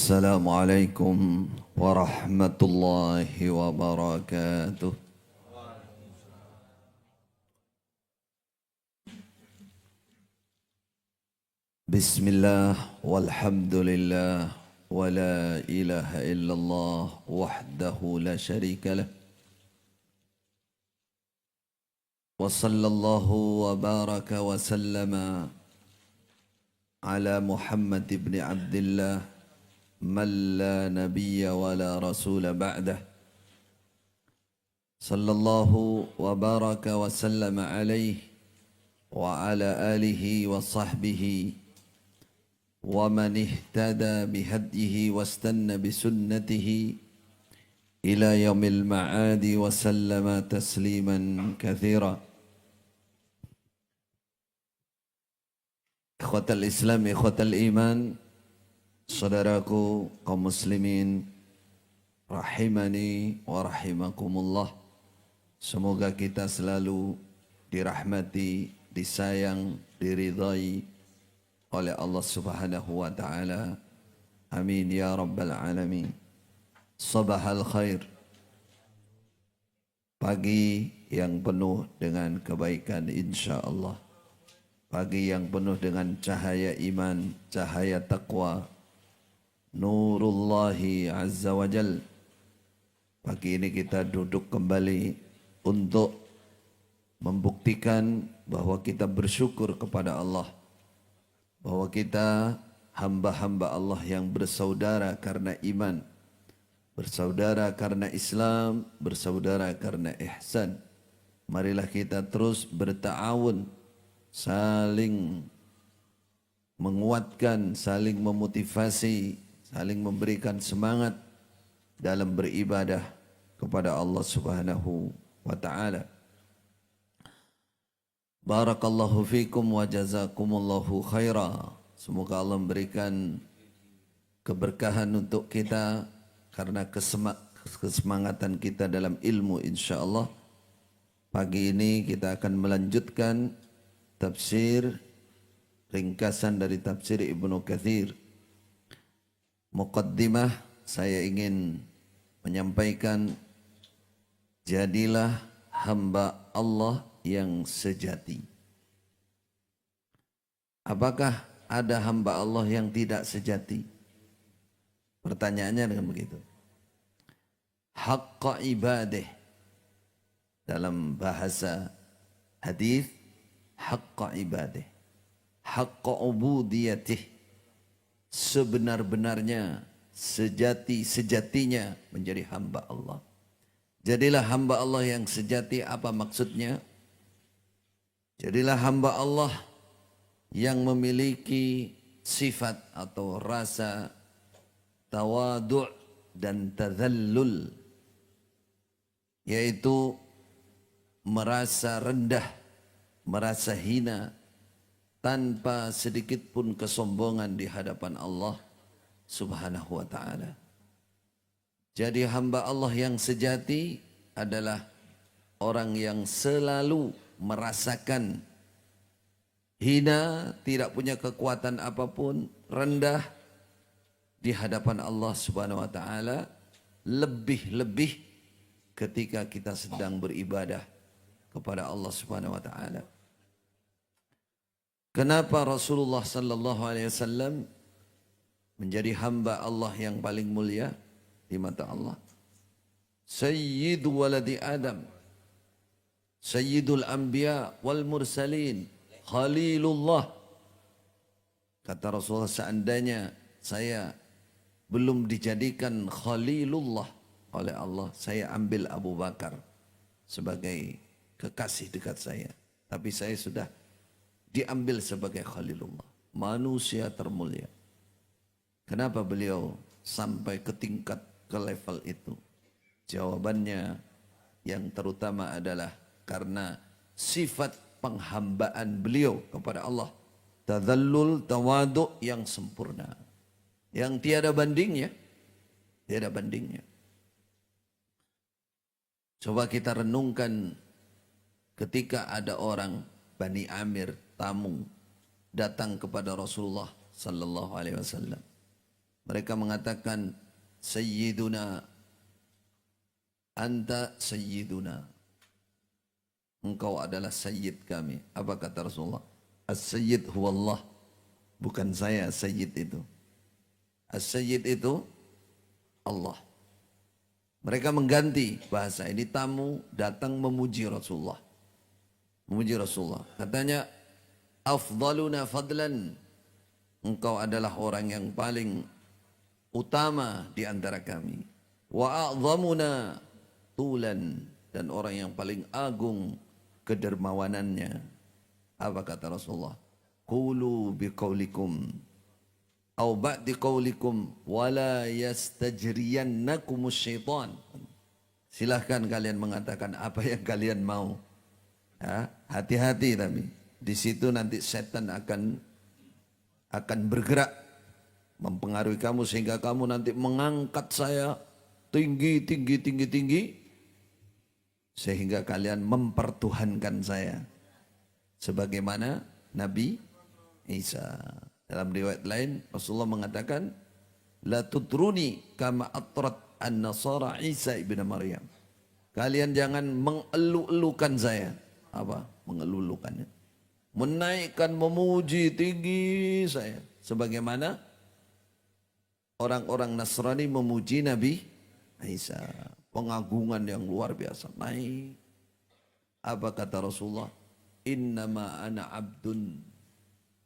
السلام عليكم ورحمة الله وبركاته. بسم الله والحمد لله ولا إله إلا الله وحده لا شريك له، وصلى الله وبارك وسلم على محمد بن عبد الله من لا نبي ولا رسول بعده، صلى الله وبارك وسلم عليه وعلى آله وصحبه ومن اهتدى بهديه واستنى بسنته إلى يوم المعاد وسلم تسليما كثيرا. Ikhwatal Islam, ikhwatal iman, saudaraku kaum muslimin rahimani wa rahimakumullah. Semoga kita selalu dirahmati, disayang, diridhai oleh Allah Subhanahu wa taala. Amin ya rabbal alamin. Sabahal khair. Pagi yang penuh dengan kebaikan insyaallah. Pagi yang penuh dengan cahaya iman, cahaya taqwa, nurullahi azza wa jal. Pagi ini kita duduk kembali untuk membuktikan bahwa kita bersyukur kepada Allah, bahwa kita hamba-hamba Allah yang bersaudara karena iman, bersaudara karena Islam, bersaudara karena ihsan. Marilah kita terus berta'awun, saling menguatkan, saling memotivasi, saling memberikan semangat dalam beribadah kepada Allah Subhanahu wa taala. Barakallahu fikum wa jazakumullahu khaira. Semoga Allah memberikan keberkahan untuk kita karena kesemangatan kita dalam ilmu insyaallah. Pagi ini kita akan melanjutkan tafsir ringkasan dari tafsir Ibnu Katsir. Muqaddimah, saya ingin menyampaikan, jadilah hamba Allah yang sejati. Apakah ada hamba Allah yang tidak sejati? Pertanyaannya dengan begitu. Haqqa ibadah dalam bahasa hadis, haqqa ibadah, haqqa ubudiyatih, sebenar-benarnya, sejati-sejatinya menjadi hamba Allah. Jadilah hamba Allah yang sejati. Apa maksudnya? Jadilah hamba Allah yang memiliki sifat atau rasa tawadu' dan tadhallul, yaitu merasa rendah, merasa hina, tanpa sedikit pun kesombongan di hadapan Allah Subhanahu wa ta'ala. Jadi hamba Allah yang sejati adalah orang yang selalu merasakan hina, tidak punya kekuatan apapun, rendah di hadapan Allah Subhanahu wa ta'ala, lebih-lebih ketika kita sedang beribadah kepada Allah Subhanahu wa ta'ala. Kenapa Rasulullah sallallahu alaihi wasallam menjadi hamba Allah yang paling mulia di mata Allah? Sayyidu waladi Adam, Sayyidul Anbiya wal Mursalin, Khalilullah. Kata Rasulullah, seandainya saya belum dijadikan Khalilullah oleh Allah, saya ambil Abu Bakar sebagai kekasih dekat saya. Tapi saya sudah diambil sebagai Khalilullah, manusia termulia. Kenapa beliau sampai ke tingkat, ke level itu? Jawabannya yang terutama adalah karena sifat penghambaan beliau kepada Allah, tadhallul, tawadu' yang sempurna, yang tiada bandingnya, tiada bandingnya. Coba kita renungkan ketika ada orang Bani Amir, tamu, datang kepada Rasulullah sallallahu alaihi wasallam. Mereka mengatakan, Sayyiduna, anta Sayyiduna. Engkau adalah Sayyid kami. Apa kata Rasulullah? As-Sayyid huwa Allah. Bukan saya Sayyid itu. As-Sayyid itu Allah. Mereka mengganti bahasa ini. Tamu datang memuji Rasulullah. Memuji Rasulullah. Katanya, afdaluna fadlan. Engkau adalah orang yang paling utama di antara kami. Wa a'zamuna tulan. Dan orang yang paling agung kedermawanannya. Apa kata Rasulullah? Qulu biqaulikum au ba'di qaulikum wala yastajriyannakumus syaitan. Silahkan kalian mengatakan apa yang kalian mau. Ya, hati-hati tapi di situ nanti setan akan bergerak mempengaruhi kamu sehingga kamu nanti mengangkat saya tinggi sehingga kalian mempertuhankan saya sebagaimana Nabi Isa. Dalam riwayat lain Rasulullah mengatakan, la tutruni kama atrat an-nasara Isa ibn Maryam. Kalian jangan mengeluh-elukan saya. Apa? Mengeluh-elukannya. Menaikkan, memuji tinggi saya. Sebagaimana orang-orang Nasrani memuji Nabi Isa. Pengagungan yang luar biasa. Naik. Apa kata Rasulullah? Innama ana abdun.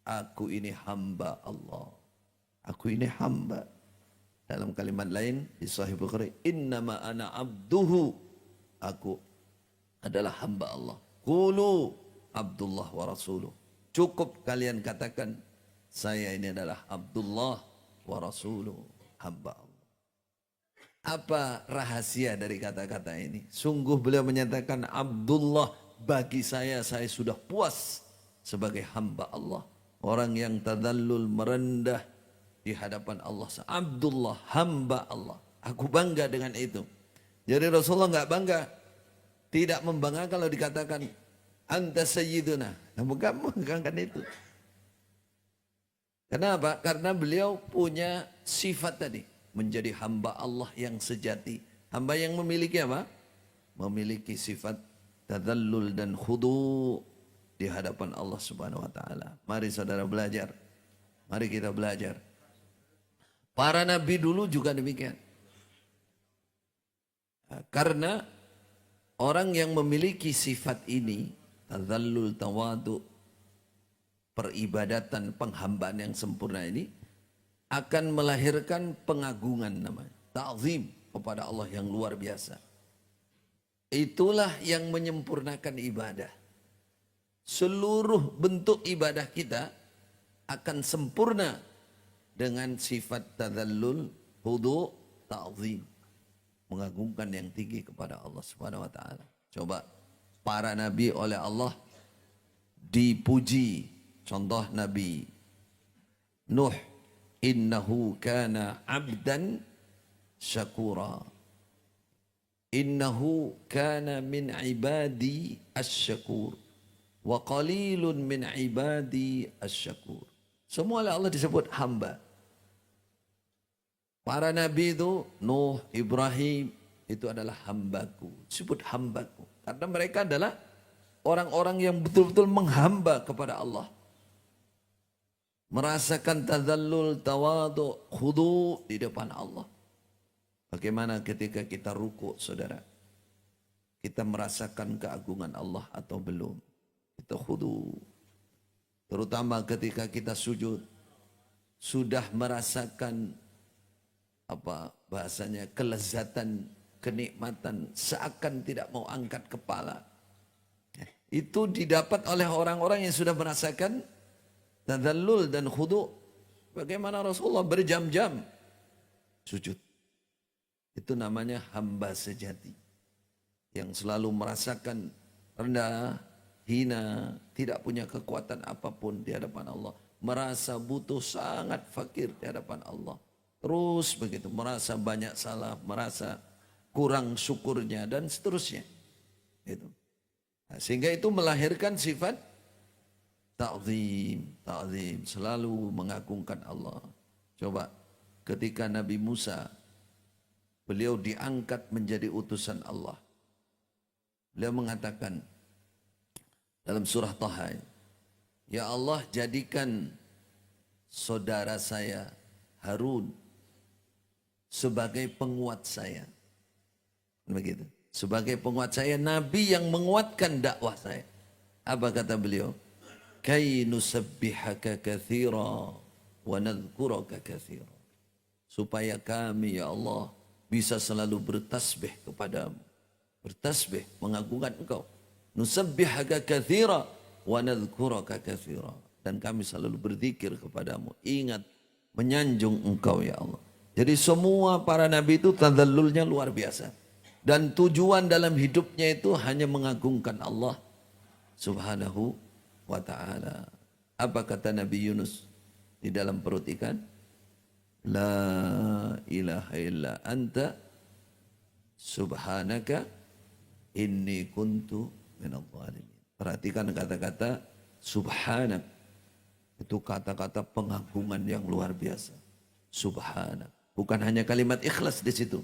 Aku ini hamba Allah. Aku ini hamba. Dalam kalimat lain di Sahih Bukhari, innama ana abduhu. Aku adalah hamba Allah. Qulu Abdullah wa rasuluh. Cukup kalian katakan saya ini adalah Abdullah wa rasuluh, hamba Allah. Apa rahasia dari kata-kata ini? Sungguh beliau menyatakan, Abdullah, bagi saya sudah puas sebagai hamba Allah. Orang yang tadallul, merendah di hadapan Allah. Abdullah, hamba Allah. Aku bangga dengan itu. Jadi Rasulullah enggak bangga. Tidak membanggakan kalau dikatakan anta sayyiduna. Bukan membanggakan itu. Kenapa? Karena beliau punya sifat tadi. Menjadi hamba Allah yang sejati. Hamba yang memiliki apa? Memiliki sifat tadallul dan khudu' di hadapan Allah Subhanahu wa taala. Mari saudara belajar. Mari kita belajar. Para nabi dulu juga demikian. Karena orang yang memiliki sifat ini, tadzallul tawadu, peribadatan penghambaan yang sempurna ini akan melahirkan pengagungan namanya, ta'zim kepada Allah yang luar biasa. Itulah yang menyempurnakan ibadah. Seluruh bentuk ibadah kita akan sempurna dengan sifat tadzallul, khudu', ta'zim. Mengagungkan yang tinggi kepada Allah Subhanahu wa taala. Coba para nabi oleh Allah dipuji. Contoh Nabi Nuh, innahu kana 'abdan syakura. Innahu kana min ibadi asy-syakur. Wa qalilun min ibadi asy-syakur. Semua oleh Allah disebut hamba. Para nabi itu, Nuh, Ibrahim, itu adalah hambaku. Disebut hambaku. Karena mereka adalah orang-orang yang betul-betul menghamba kepada Allah. Merasakan tadzallul, tawadu', khudu' di depan Allah. Bagaimana ketika kita ruku', saudara? Kita merasakan keagungan Allah atau belum? Kita khudu'. Terutama ketika kita sujud. Sudah merasakan apa bahasanya, kelezatan, kenikmatan, seakan tidak mau angkat kepala. Itu didapat oleh orang-orang yang sudah merasakan tadzallul dan khudu'. Bagaimana Rasulullah berjam-jam sujud. Itu namanya hamba sejati. Yang selalu merasakan rendah, hina, tidak punya kekuatan apapun di hadapan Allah. Merasa butuh, sangat fakir di hadapan Allah. Terus begitu, merasa banyak salah, merasa kurang syukurnya dan seterusnya. Itu. Nah, sehingga itu melahirkan sifat ta'zim, ta'zim, selalu mengagungkan Allah. Coba ketika Nabi Musa beliau diangkat menjadi utusan Allah. Beliau mengatakan dalam surah Taha, ya Allah, jadikan saudara saya Harun sebagai penguat saya. Begitu. Sebagai penguat saya, Nabi yang menguatkan dakwah saya. Apa kata beliau? Kay nusabbihaka katsira wa nadhkuraka katsira. Supaya kami, ya Allah, bisa selalu bertasbih kepadamu. Bertasbih, mengagungkan engkau. Nusabbihaka katsira wa nadhkuraka katsira. Dan kami selalu berzikir kepadamu. Ingat, menyanjung engkau ya Allah. Jadi semua para nabi itu tadallulnya luar biasa. Dan tujuan dalam hidupnya itu hanya mengagungkan Allah subhanahu wa ta'ala. Apa kata Nabi Yunus di dalam perut ikan? La ilaha illa anta subhanaka inni kuntu minadh dhalimin. Perhatikan kata-kata subhanak. Itu kata-kata pengagungan yang luar biasa. Subhanak. Bukan hanya kalimat ikhlas di situ.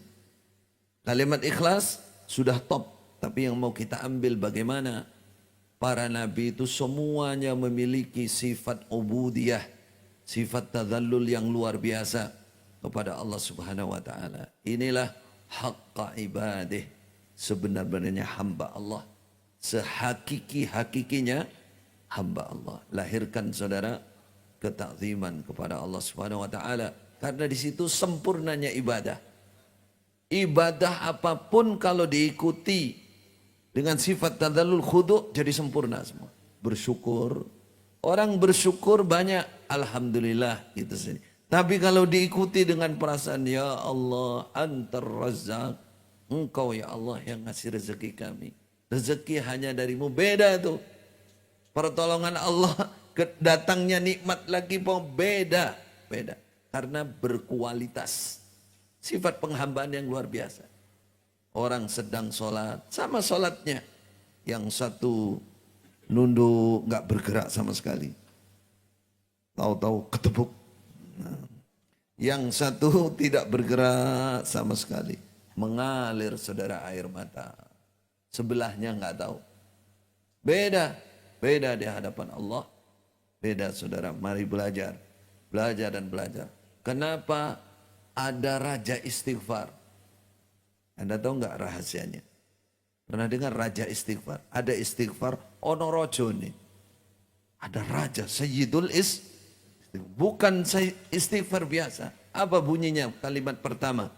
Kalimat ikhlas sudah top. Tapi yang mau kita ambil bagaimana para nabi itu semuanya memiliki sifat ubudiyah. Sifat tadallul yang luar biasa kepada Allah subhanahu wa ta'ala. Inilah haqqa ibadah. Sebenar-benarnya hamba Allah. Sehakiki-hakikinya hamba Allah. Lahirkan saudara ketakziman kepada Allah subhanahu wa ta'ala. Karena di situ sempurnanya ibadah. Ibadah apapun kalau diikuti dengan sifat tadallul khudu' jadi sempurna semua. Bersyukur. Orang bersyukur banyak. Alhamdulillah gitu sini. Tapi kalau diikuti dengan perasaan ya Allah antar razzaq. Engkau ya Allah yang ngasih rezeki kami. Rezeki hanya darimu. Beda tuh. Pertolongan Allah. Datangnya nikmat lagi beda. Beda. Karena berkualitas. Sifat penghambaan yang luar biasa. Orang sedang sholat, sama sholatnya. Yang satu nunduk, nggak bergerak sama sekali. Tahu-tahu ketepuk. Nah. Yang satu tidak bergerak sama sekali. Mengalir saudara air mata. Sebelahnya nggak tahu. Beda. Beda di hadapan Allah. Beda saudara, mari belajar. Belajar dan belajar. Kenapa ada raja istighfar? Anda tahu nggak rahasianya? Pernah dengar raja istighfar? Ada istighfar onorojo nih. Ada raja Sayyidul bukan istighfar biasa. Apa bunyinya? Kalimat pertama.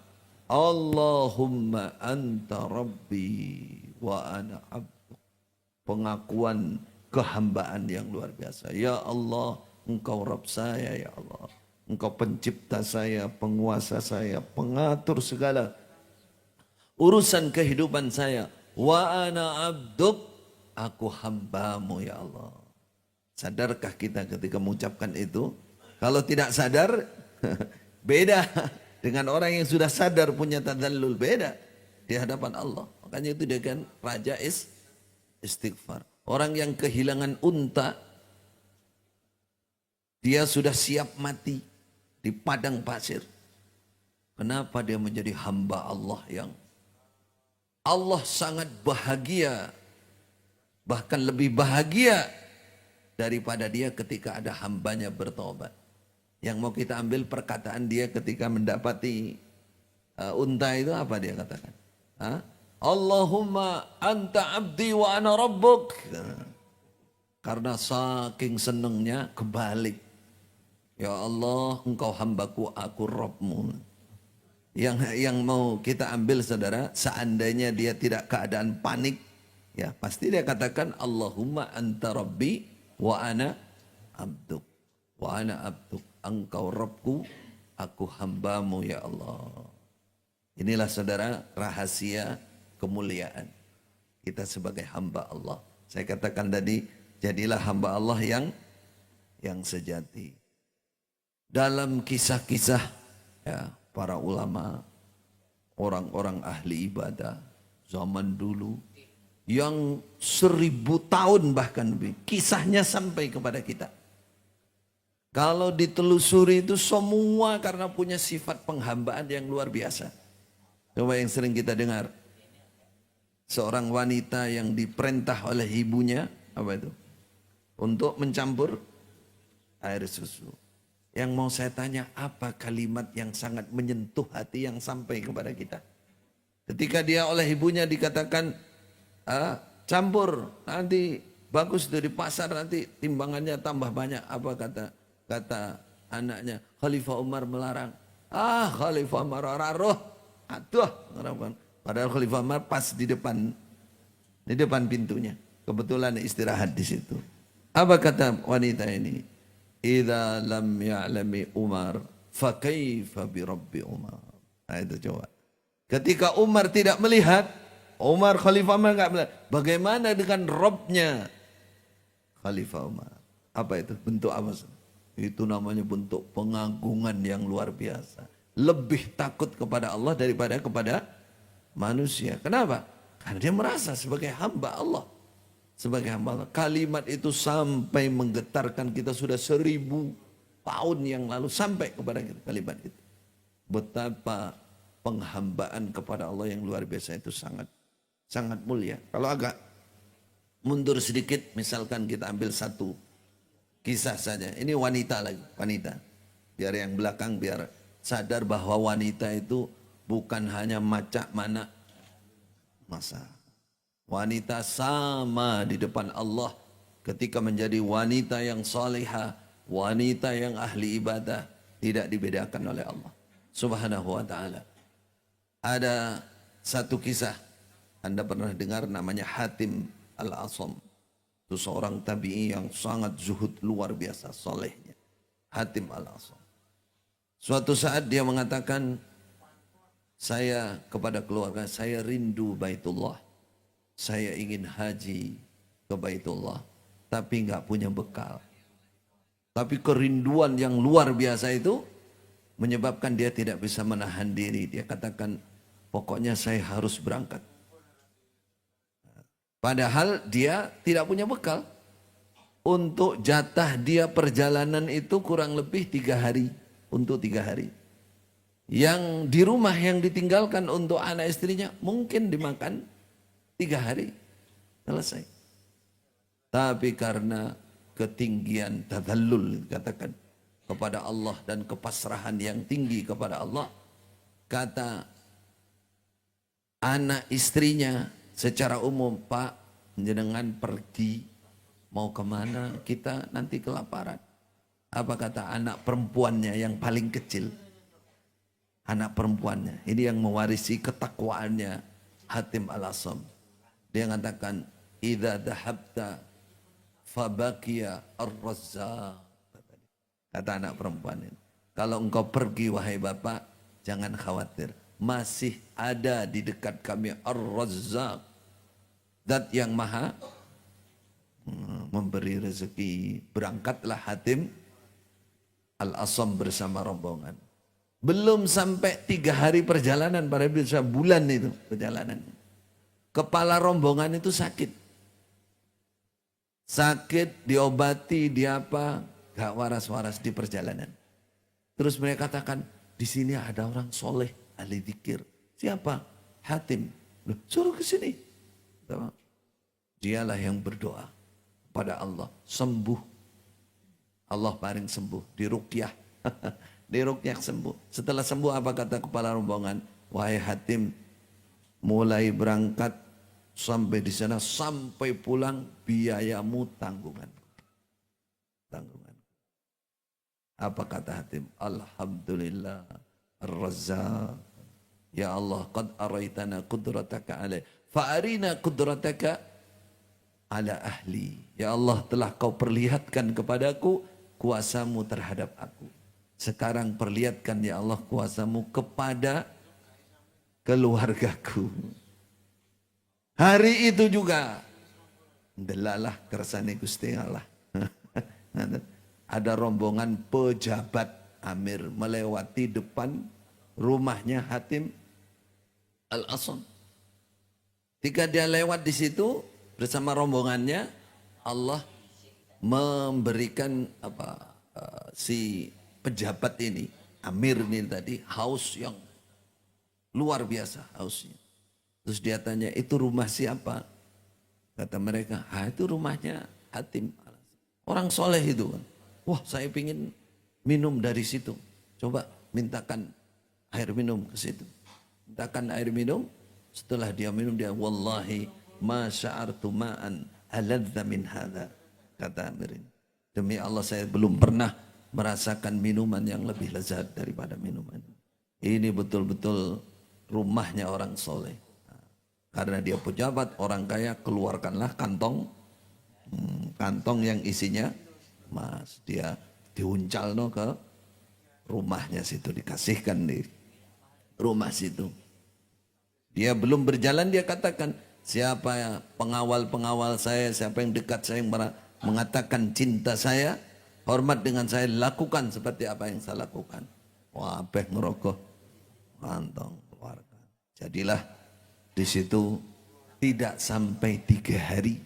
Allahumma anta rabbi wa ana abdu. Pengakuan kehambaan yang luar biasa. Ya Allah, engkau Rabb saya ya Allah. Engkau pencipta saya, penguasa saya, pengatur segala urusan kehidupan saya. Wa ana abduk, aku hambamu ya Allah. Sadarkah kita ketika mengucapkan itu? Kalau tidak sadar, beda dengan orang yang sudah sadar punya tadallul, beda di hadapan Allah. Makanya itu dia kan raja istighfar. Orang yang kehilangan unta, dia sudah siap mati di padang pasir. Kenapa dia menjadi hamba Allah yang Allah sangat bahagia, bahkan lebih bahagia daripada dia ketika ada hambanya bertobat. Yang mau kita ambil perkataan dia ketika mendapati unta itu, apa dia katakan? Allahumma anta abdi wa ana rabbuk. Karena saking senengnya kebalik. Ya Allah, engkau hambaku, aku Rabbmu. Yang mau kita ambil saudara, seandainya dia tidak keadaan panik, ya pasti dia katakan Allahumma anta rabbi wa ana abduk. Wa ana abduk, engkau Rabbku, aku hambamu ya Allah. Inilah saudara rahasia kemuliaan kita sebagai hamba Allah. Saya katakan tadi, jadilah hamba Allah yang sejati. Dalam kisah-kisah ya, para ulama, orang-orang ahli ibadah zaman dulu yang 1000 tahun bahkan lebih, kisahnya sampai kepada kita. Kalau ditelusuri itu semua karena punya sifat penghambaan yang luar biasa. Coba yang sering kita dengar. Seorang wanita yang diperintah oleh ibunya, apa itu? Untuk mencampur air susu. Yang mau saya tanya, apa kalimat yang sangat menyentuh hati yang sampai kepada kita? Ketika dia oleh ibunya dikatakan, campur, nanti bagus itu di pasar, nanti timbangannya tambah banyak. Apa kata anaknya? Khalifah Umar melarang. Khalifah Umar roh. Aduh, padahal Khalifah Umar pas di depan pintunya. Kebetulan istirahat di situ. Apa kata wanita ini? Idza lam ya'lami Umar fa kaifa bi rabbi Umar. Nah itu coba. Ketika Umar tidak melihat, Khalifah Umar enggak melihat. Bagaimana dengan Robnya Khalifah Umar? Apa itu? Bentuk apa? Itu namanya bentuk pengagungan yang luar biasa. Lebih takut kepada Allah daripada kepada manusia. Kenapa? Karena dia merasa sebagai hamba Allah. Sebagai hamba Allah. Kalimat itu sampai menggetarkan kita sudah 1000 tahun yang lalu sampai kepada kita kalimat itu. Betapa penghambaan kepada Allah yang luar biasa itu sangat mulia. Kalau agak mundur sedikit, misalkan kita ambil satu kisah saja. Ini wanita lagi, wanita. Biar yang belakang biar sadar bahwa wanita itu bukan hanya macak mana masa. Wanita sama di depan Allah ketika menjadi wanita yang salihah, wanita yang ahli ibadah, tidak dibedakan oleh Allah Subhanahu wa ta'ala. Ada satu kisah, Anda pernah dengar namanya Hatim Al-Asam. Itu seorang tabi'i yang sangat zuhud luar biasa, salehnya. Hatim Al-Asam. Suatu saat dia mengatakan, saya kepada keluarga, saya rindu Baitullah. Saya ingin haji ke Baitullah, tapi nggak punya bekal. Tapi kerinduan yang luar biasa itu menyebabkan dia tidak bisa menahan diri. Dia katakan, pokoknya saya harus berangkat. Padahal dia tidak punya bekal. Untuk jatah dia perjalanan itu kurang lebih 3 hari. Untuk 3 hari. Yang di rumah yang ditinggalkan untuk anak istrinya mungkin dimakan 3 hari. Selesai. Tapi karena ketinggian tadallul katakan kepada Allah dan kepasrahan yang tinggi kepada Allah, kata anak istrinya secara umum, Pak, jenengan pergi mau kemana, kita nanti kelaparan. Apa kata anak perempuannya yang paling kecil? Anak perempuannya, ini yang mewarisi ketakwaannya Hatim Al-Asam. Dia mengatakan, idza dhahabta fabaqiya ar-razzaq. Kata anak perempuan ini, kalau engkau pergi wahai bapak, jangan khawatir. Masih ada di dekat kami ar-razzaq. Zat yang maha memberi rezeki. Berangkatlah Hatim Al-Asam bersama rombongan. Belum sampai 3 hari perjalanan, pada bisa bulan itu perjalanan. Kepala rombongan itu sakit. Sakit, diobati, diapa, gak waras-waras di perjalanan. Terus mereka katakan, di sini ada orang soleh, ahli dzikir. Siapa? Hatim. Loh, suruh ke sini. Dialah yang berdoa pada Allah, sembuh. Allah paling sembuh, diruqyah. Diruqyah sembuh. Setelah sembuh apa kata kepala rombongan? Wahai Hatim, mulai berangkat sampai di sana, sampai pulang biayamu tanggungan. Tanggungan. Apa kata Hatim? Alhamdulillah ar-razzaq. Ya Allah, qad araitana qudrataka alaih. Fa'arina qudrataka ala ahli. Ya Allah, telah kau perlihatkan kepadaku kuasamu terhadap aku. Sekarang perlihatkan ya Allah kuasamu kepada keluargaku. Hari itu juga delalah kersane Gusti Allah. Ada rombongan pejabat amir melewati depan rumahnya Hatim Al-Asam. Ketika dia lewat di situ bersama rombongannya, Allah memberikan si pejabat ini, Amir ini tadi, haus yang luar biasa hausnya. Terus dia tanya, itu rumah siapa? Kata mereka, itu rumahnya Hatim. Orang soleh itu kan. Wah, saya ingin minum dari situ. Coba mintakan air minum ke situ. Mintakan air minum. Setelah dia minum, dia, wallahi ma sya'artu ma'an aladza min hadha. Kata Amir ini. Demi Allah, saya belum pernah merasakan minuman yang lebih lezat daripada minuman. Ini betul-betul rumahnya orang soleh. Karena dia pejabat, orang kaya, keluarkanlah kantong yang isinya emas. Dia diuncal ke rumahnya situ, dikasihkan di rumah situ. Dia belum berjalan, dia katakan, siapa ya pengawal-pengawal saya, siapa yang dekat saya, yang mengatakan cinta saya, hormat dengan saya, lakukan seperti apa yang saya lakukan. Wah, beh ngerokok, kantong keluarga. Jadilah di situ tidak sampai 3 hari.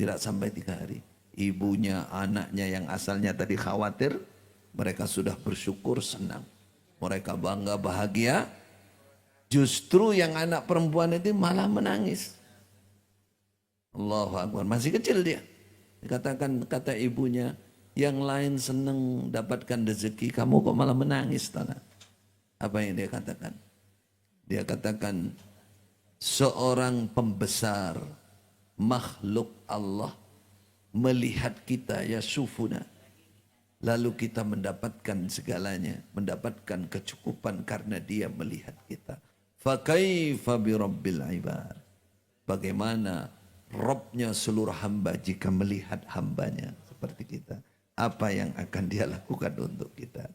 Tidak sampai 3 hari. Ibunya, anaknya yang asalnya tadi khawatir, mereka sudah bersyukur, senang. Mereka bangga, bahagia. Justru yang anak perempuan itu malah menangis. Allahu Akbar. Masih kecil dia. Dikatakan, kata ibunya, yang lain senang dapatkan rezeki, kamu kok malah menangis, Tana? Apa yang dia katakan? Dia katakan, seorang pembesar makhluk Allah melihat kita, ya sufuna, lalu kita mendapatkan segalanya, mendapatkan kecukupan karena dia melihat kita. Fakaifa bi rabbil ibad. Bagaimana Robnya seluruh hamba jika melihat hambanya seperti kita? Apa yang akan dia lakukan untuk kita?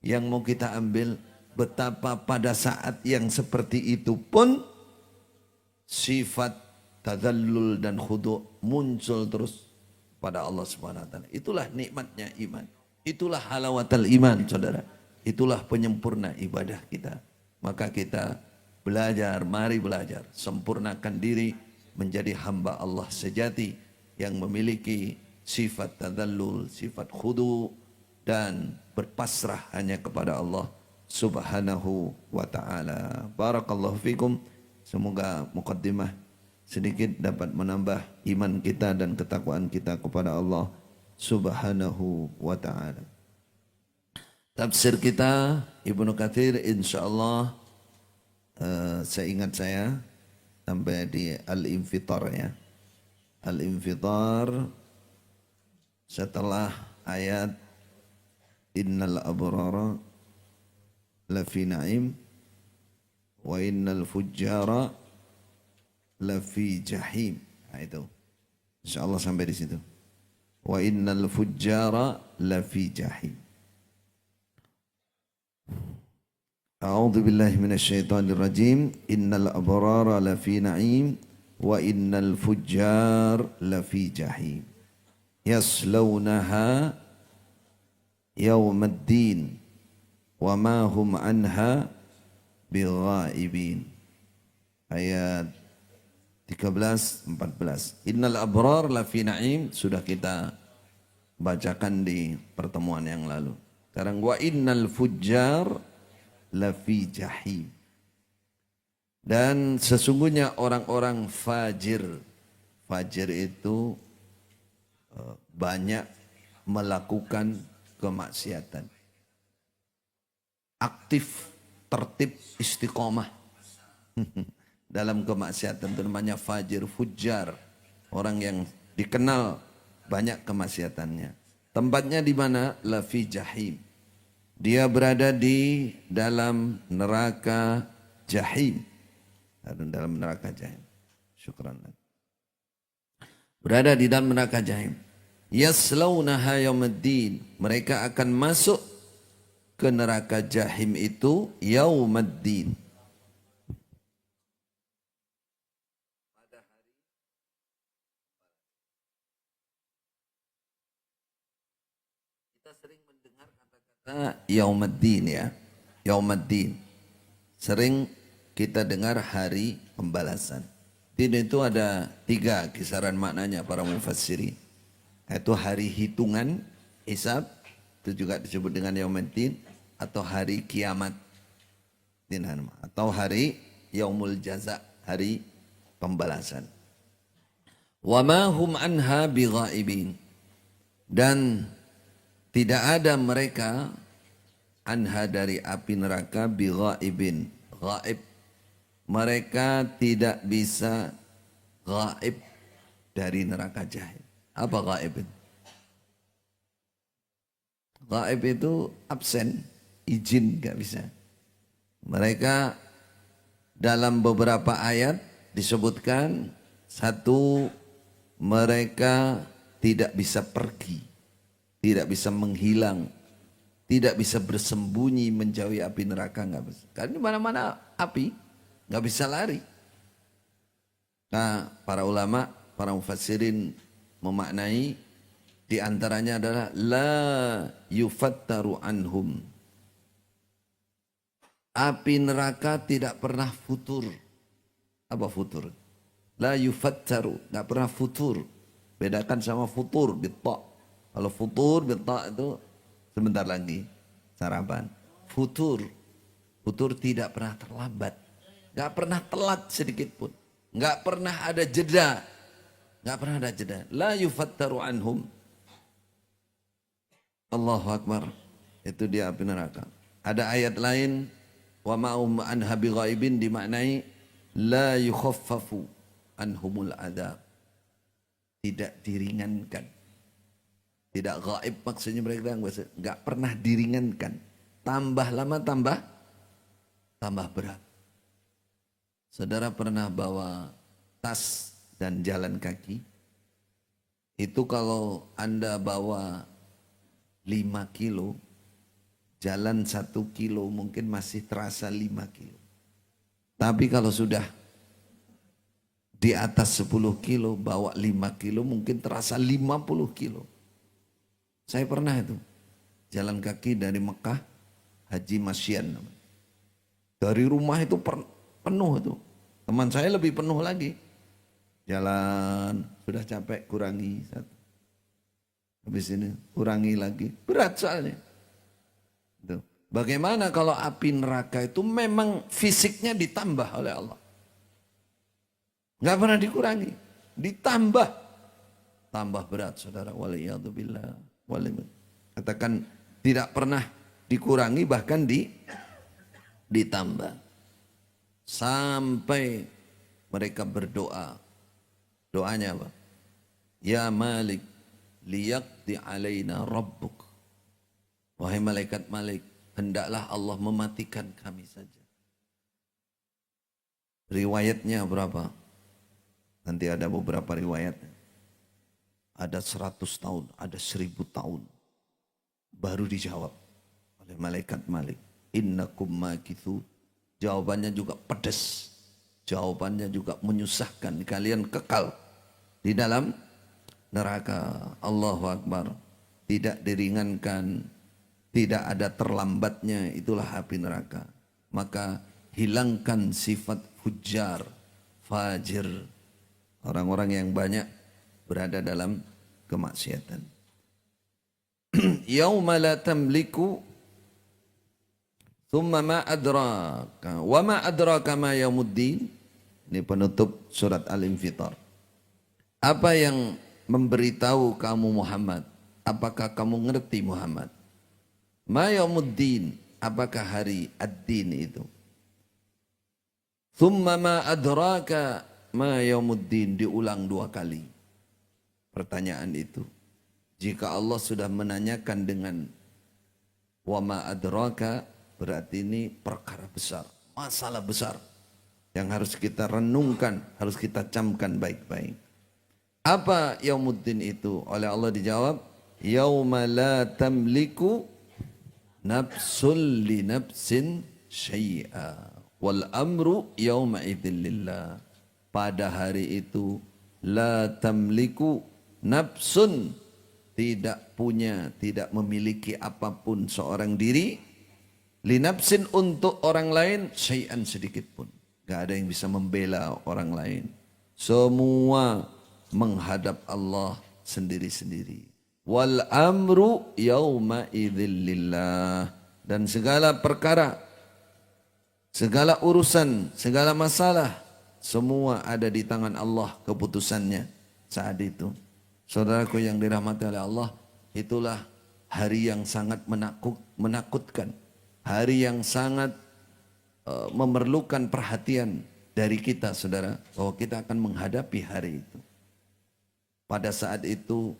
Yang mau kita ambil, betapa pada saat yang seperti itu pun sifat tadallul dan khudu' muncul terus pada Allah Subhanahu wa taala. Itulah nikmatnya iman. Itulah halawatul iman, saudara. Itulah penyempurna ibadah kita. Maka kita belajar, mari belajar, sempurnakan diri menjadi hamba Allah sejati yang memiliki sifat tadallul, sifat khudu' dan berpasrah hanya kepada Allah Subhanahu wa taala. Barakallahu fikum. Semoga muqaddimah sedikit dapat menambah iman kita dan ketakwaan kita kepada Allah Subhanahu wa taala. Tafsir kita Ibnu Katsir insyaallah seingat saya sampai di Al-Infitar ya. Al-Infitar setelah ayat innal abrara lafi na'im wa innal fujjara lafi jahim. Nah, itu. Insyaallah sampai di situ. Wa innal fujjara lafi jahim. A'udzu billahi minasyaitonir rajim. Innal abrara lafi na'im wa innal fujjar lafi jahim. Yaslaunaha yawmaddin wa ma hum anha bighaibin. Ayat 13, 14. Innal abrar lafi na'im sudah kita bacakan di pertemuan yang lalu. Sekarang wa innal fujjar lafi jahim. Dan sesungguhnya orang-orang fajir. Fajir itu banyak melakukan kemaksiatan. Aktif, tertib, istiqomah. Dalam kemaksiatan itu namanya fajir, fujjar. Orang yang dikenal banyak kemaksiatannya. Tempatnya di mana? Lafi jahim. Dia berada di dalam neraka jahim. Dalam neraka jahim. Syukran. Berada di dalam neraka jahim. Yaslaunaha yaumaddin. Mereka akan masuk ke neraka jahim itu yaumaddin. Kita sering mendengar kata-kata yaumaddin ya. Yaumaddin. Sering kita dengar hari pembalasan. Din itu ada 3 kisaran maknanya para mufassirin. Itu hari hitungan, hisab, Itu juga disebut dengan yaumiddin atau hari kiamat. Atau hari yaumul jaza, hari pembalasan. Wa ma hum anha bighaibin. Dan tidak ada mereka anha dari api neraka bighaibin, ghaib. Mereka tidak bisa ghaib dari neraka jahim. Apa ghaib itu? Ghaib itu absen, izin gak bisa. Mereka dalam beberapa ayat disebutkan, satu, mereka tidak bisa pergi, tidak bisa menghilang, tidak bisa bersembunyi menjauhi api neraka, nggak bisa. Karena di mana-mana api, nggak bisa lari. Nah, para ulama, para mufassirin memaknai di antaranya adalah la yufattaru anhum. Api neraka tidak pernah futur. Apa futur? La yufattaru, nggak pernah futur. Bedakan sama futur bitta. Kalau futur bitta itu sebentar lagi sarapan. Futur tidak pernah terlambat, nggak pernah telat sedikit pun, nggak pernah ada jeda, nggak pernah ada jeda. La yufattaru anhum. Allahu Akbar. Itu dia api neraka. Ada ayat lain, wa ma'um anha bighaibin, dimaknai la yukhaffafu anhumul adab. Tidak diringankan. Tidak gaib, maksudnya mereka enggak pernah diringankan. Tambah lama tambah berat. Saudara pernah bawa tas dan jalan kaki? Itu kalau Anda bawa 5 kilo, jalan 1 kilo mungkin masih terasa 5 kilo. Tapi kalau sudah di atas 10 kilo, bawa 5 kilo mungkin terasa 50 kilo. Saya pernah itu, jalan kaki dari Mekah, Haji Masyian. Dari rumah itu penuh itu. Teman saya lebih penuh lagi. Jalan, sudah capek, kurangi satu. Habis ini kurangi lagi, berat soalnya. Tuh. Bagaimana kalau api neraka itu memang fisiknya ditambah oleh Allah? Nggak pernah dikurangi, ditambah. Tambah berat, saudara. Waliyadzubillah. Katakan tidak pernah dikurangi, bahkan ditambah. Sampai mereka berdoa. Doanya apa? Ya Malik, liyaqdi alaina rabbuk. Wahai malaikat Malik, hendaklah Allah mematikan kami saja. Riwayatnya berapa? Nanti ada beberapa riwayat. Ada 100 tahun, ada 1000 tahun. Baru dijawab oleh malaikat Malik. Innakum makithu. Jawabannya juga pedas. Jawabannya juga menyusahkan. Kalian kekal di dalam neraka. Allahu Akbar. Tidak diringankan. Tidak ada terlambatnya. Itulah api neraka. Maka hilangkan sifat fujar, fajir. Orang-orang yang banyak berada dalam kemaksiatan. Yauma la tamliku thumma ma adraka wa ma adraka ma yaumuddin. Ini penutup surat Al-Infitar. Apa yang memberitahu kamu Muhammad? Apakah kamu ngerti Muhammad? Ma yaumuddin, apakah hari ad-din itu? Thumma ma adraka ma yaumuddin, diulang 2 kali pertanyaan itu. Jika Allah sudah menanyakan dengan wa ma adraka, berarti ini perkara besar, masalah besar yang harus kita renungkan, harus kita camkan baik-baik. Apa yaumuddin itu? Oleh Allah dijawab, yauma la tamliku nafsun li nafsin syai'a wal amru yauma idzin lillah. Pada hari itu la tamliku nafsun, tidak punya, tidak memiliki apapun seorang diri, li nafsin, untuk orang lain, syai'an, sedikit pun. Gak ada yang bisa membela orang lain. Semua menghadap Allah sendiri-sendiri. wal amru yauma idzil lillah, dan segala perkara, segala urusan, segala masalah semua ada di tangan Allah keputusannya saat itu. Saudaraku yang dirahmati oleh Allah, itulah hari yang sangat menakutkan, hari yang sangat memerlukan perhatian dari kita, saudara, bahwa kita akan menghadapi hari itu. Pada saat itu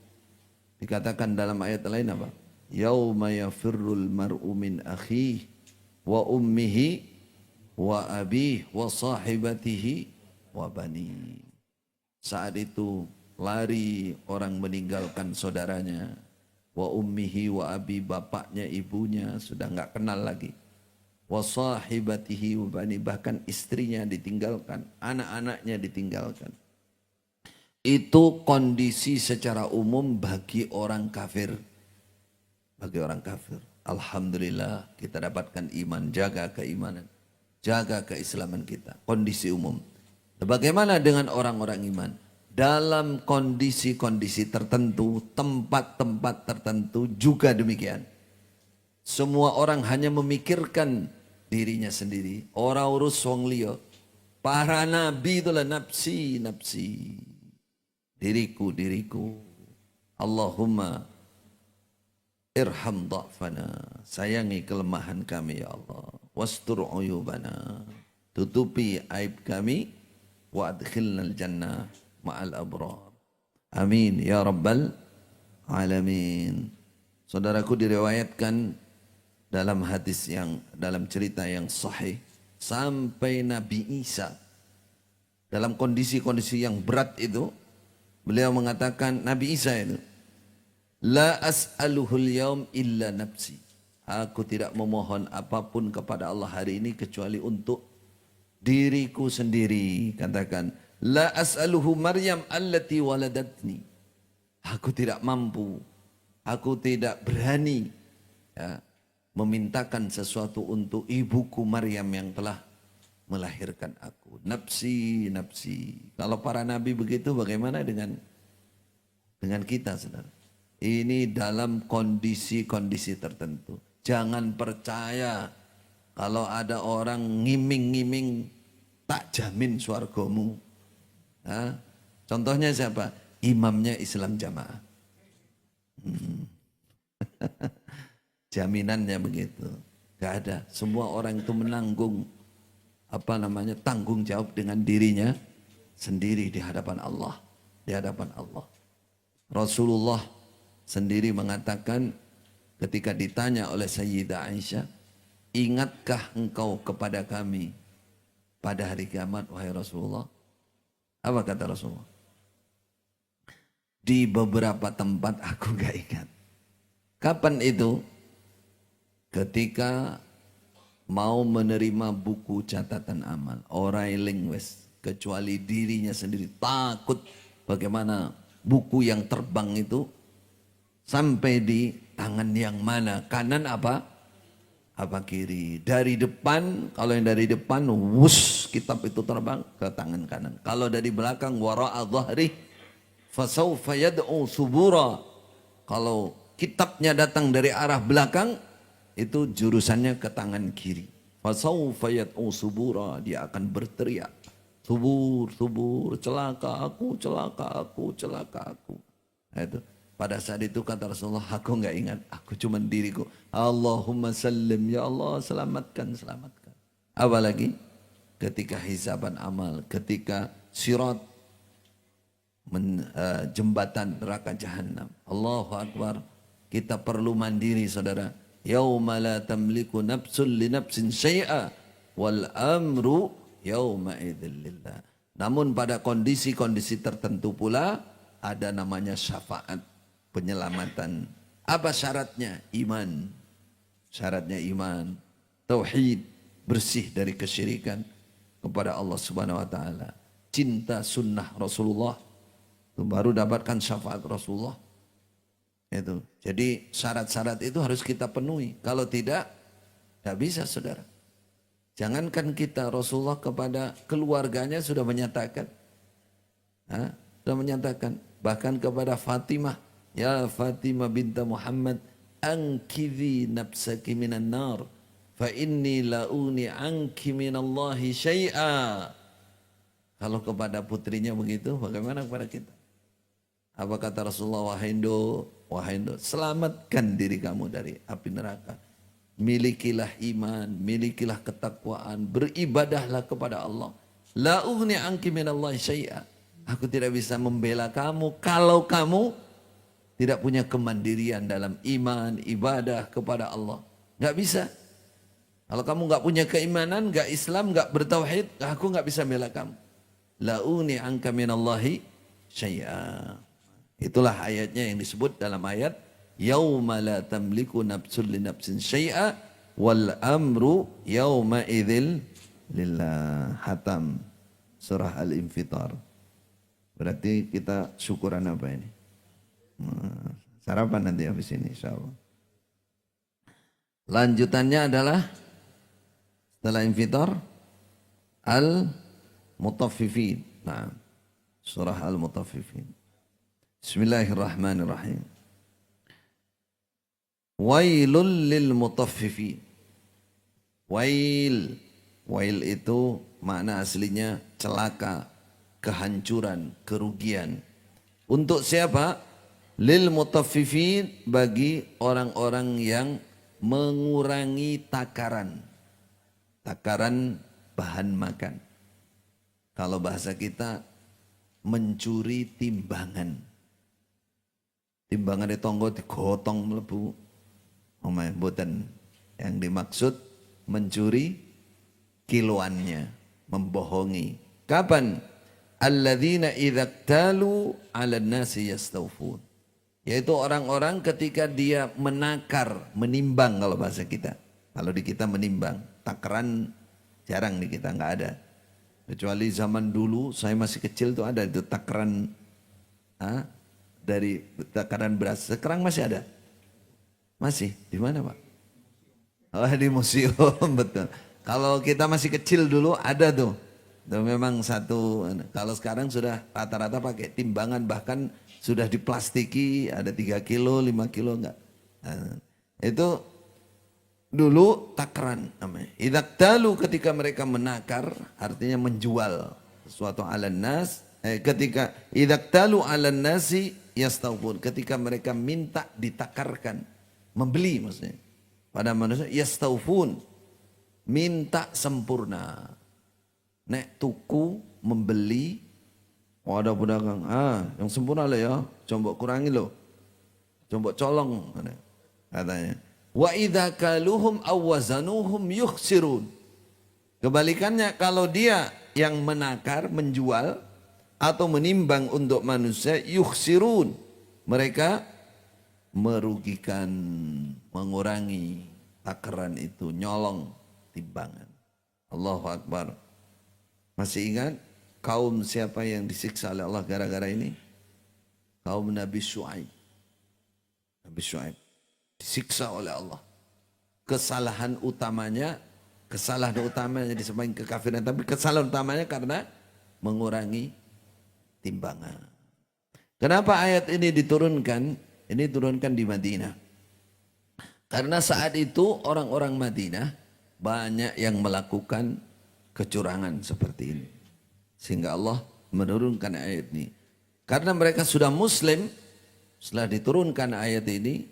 dikatakan dalam ayat lain apa? Yauma yafirrul mar'u min akhihi wa ummihi wa abihi wa sahibatihi wa bani. Saat itu lari orang meninggalkan saudaranya, wa ummihi wa abi, bapaknya ibunya sudah enggak kenal lagi, wa sahibatihi wa bani, bahkan istrinya ditinggalkan, anak-anaknya ditinggalkan. Itu kondisi secara umum bagi orang kafir. Bagi orang kafir. Alhamdulillah kita dapatkan iman, jaga keimanan, jaga keislaman kita. Kondisi umum. Bagaimana dengan orang-orang iman? Dalam kondisi-kondisi tertentu, tempat-tempat tertentu juga demikian. Semua orang hanya memikirkan dirinya sendiri. Orang urus wong liya. Para nabi itulah nafsi, nafsi. Diriku, diriku. Allahumma irham dha'fana. Sayangi kelemahan kami ya Allah. Wastur uyubana. Tutupi aib kami. Wa adkhilnal jannah ma'al abrar. Amin ya rabbal alamin. Saudaraku, diriwayatkan dalam hadis yang, dalam cerita yang sahih, sampai Nabi Isa dalam kondisi-kondisi yang berat itu, beliau mengatakan, Nabi Isa itu, la as'aluhul yaum illa nafsi. Aku tidak memohon apapun kepada Allah hari ini kecuali untuk diriku sendiri. Katakan, la as'aluhu Maryam allati waladatni. Aku tidak mampu, aku tidak berani ya, memintakan sesuatu untuk ibuku Maryam yang telah melahirkan aku. Nafsi, nafsi. Kalau para nabi begitu, bagaimana dengan kita, saudara? Ini dalam kondisi-kondisi tertentu. Jangan percaya kalau ada orang ngiming-ngiming tak jamin swargamu. Nah, contohnya siapa? Imamnya Islam Jamaah. Jaminannya begitu. Gak ada. Semua orang itu menanggung tanggung jawab dengan dirinya sendiri di hadapan Allah. Di hadapan Allah. Rasulullah sendiri mengatakan ketika ditanya oleh Sayyidah Aisyah, ingatkah engkau kepada kami pada hari kiamat, wahai Rasulullah? Apa kata Rasulullah? Di beberapa tempat aku gak ingat. Kapan itu? Ketika mau menerima buku catatan amal, orang wes kecuali dirinya sendiri takut bagaimana buku yang terbang itu sampai di tangan yang mana, kanan apa kiri. Dari depan, kalau yang dari depan wus, kitab itu terbang ke tangan kanan. Kalau dari belakang, wara'a dhahri fasawfa yad'u subura. Kalau kitabnya datang dari arah belakang, itu jurusannya ke tangan kiri. Fasawfa yad'u subura, dia akan berteriak, subur, subur, celaka aku, celaka aku, celaka aku. Nah, itu. Pada saat itu kata Rasulullah, aku enggak ingat, aku cuma diriku. Allahumma sallim, ya Allah selamatkan, selamatkan. Apalagi ketika hisaban amal, ketika sirat, jembatan neraka jahanam. Allahu Akbar. Kita perlu mandiri, saudara. Yauma la tamliku nafsun li nafsin syai'a wal amru yauma idzil lillah. Namun pada kondisi-kondisi tertentu pula ada namanya syafaat, penyelamatan. Apa syaratnya? Iman. Syaratnya iman, tauhid, bersih dari kesyirikan kepada Allah Subhanahu wa taala. Cinta sunnah Rasulullah, itu baru dapatkan syafaat Rasulullah. Itu. Jadi syarat-syarat itu harus kita penuhi. Kalau tidak bisa, saudara. Jangankan kita, Rasulullah kepada keluarganya sudah menyatakan. Sudah menyatakan. Bahkan kepada Fatimah Ya Fatimah binta Muhammad, ankidhi nafsaki minan nar, fa inni la'uni anki minallahi syai'a. Kalau kepada putrinya begitu, bagaimana kepada kita? Apa kata Rasulullah, wahai Indo, selamatkan diri kamu dari api neraka. Milikilah iman, milikilah ketakwaan, beribadahlah kepada Allah. La ughni anki minallahi syai'a. Aku tidak bisa membela kamu kalau kamu tidak punya kemandirian dalam iman, ibadah kepada Allah. Nggak bisa. Kalau kamu nggak punya keimanan, nggak Islam, nggak bertauhid, aku nggak bisa bela kamu. La ughni anka minallahi syai'a. Itulah ayatnya yang disebut dalam ayat yauma la tamliku nafsun li nafsin syai'a wal amru yauma idzil lillah. Hatam surah Al-Infitar. Berarti kita syukuran apa ini? Sarapan nanti habis ini insyaallah. Lanjutannya adalah setelah Infitar Al-Mutaffifin. Nah, surah Al-Mutaffifin. Bismillahirrahmanirrahim. Wailul lil mutaffifin. Wail. Wail itu makna aslinya celaka, kehancuran, kerugian. Untuk siapa? Lil mutaffifin, bagi orang-orang yang mengurangi takaran. Takaran bahan makan. Kalau bahasa kita mencuri timbangan. Timbangan di tonggo digotong mlebu. Omah mboten. Yang dimaksud mencuri kiloannya, membohongi. Kapan? Alladzina idza iktalu 'alan nasi yastawfun. Yaitu orang-orang ketika dia menakar, menimbang kalau bahasa kita. Kalau di kita menimbang, takaran jarang di kita, nggak ada. Kecuali zaman dulu saya masih kecil tuh ada itu takaran dari takaran beras. Sekarang masih ada? Masih? Di mana Pak? Oh di museum betul. Kalau kita masih kecil dulu ada tuh. Itu memang satu. Kalau sekarang sudah rata-rata pakai timbangan, bahkan sudah diplastiki, ada 3 kilo, 5 kilo enggak. Nah, itu dulu takaran namanya. Idaktalu, ketika mereka menakar, artinya menjual sesuatu ala nas. Ketika idaktalu ala nasi yastawfun, ketika mereka minta ditakarkan, membeli maksudnya pada manusia, yastawfun, minta sempurna. Nek tuku membeli, oh ada pedagang, yang sempurna lah ya, coba kurangi loh, coba colong katanya. Wa idza kaluhum aw wazanuhum yukhsirun. Kebalikannya, kalau dia yang menakar, menjual atau menimbang untuk manusia, yukhsirun, mereka merugikan, mengurangi takaran itu, nyolong timbangan. Allahu Akbar. Masih ingat kaum siapa yang disiksa oleh Allah gara-gara ini? Kaum Nabi Syuaib. Nabi Syuaib disiksa oleh Allah. Kesalahan utamanya disampaikan kekafiran, tapi kesalahan utamanya karena mengurangi timbangan. Kenapa ayat ini diturunkan? Ini diturunkan di Madinah. Karena saat itu orang-orang Madinah banyak yang melakukan kecurangan seperti ini. Sehingga Allah menurunkan ayat ini. Karena mereka sudah Muslim, setelah diturunkan ayat ini,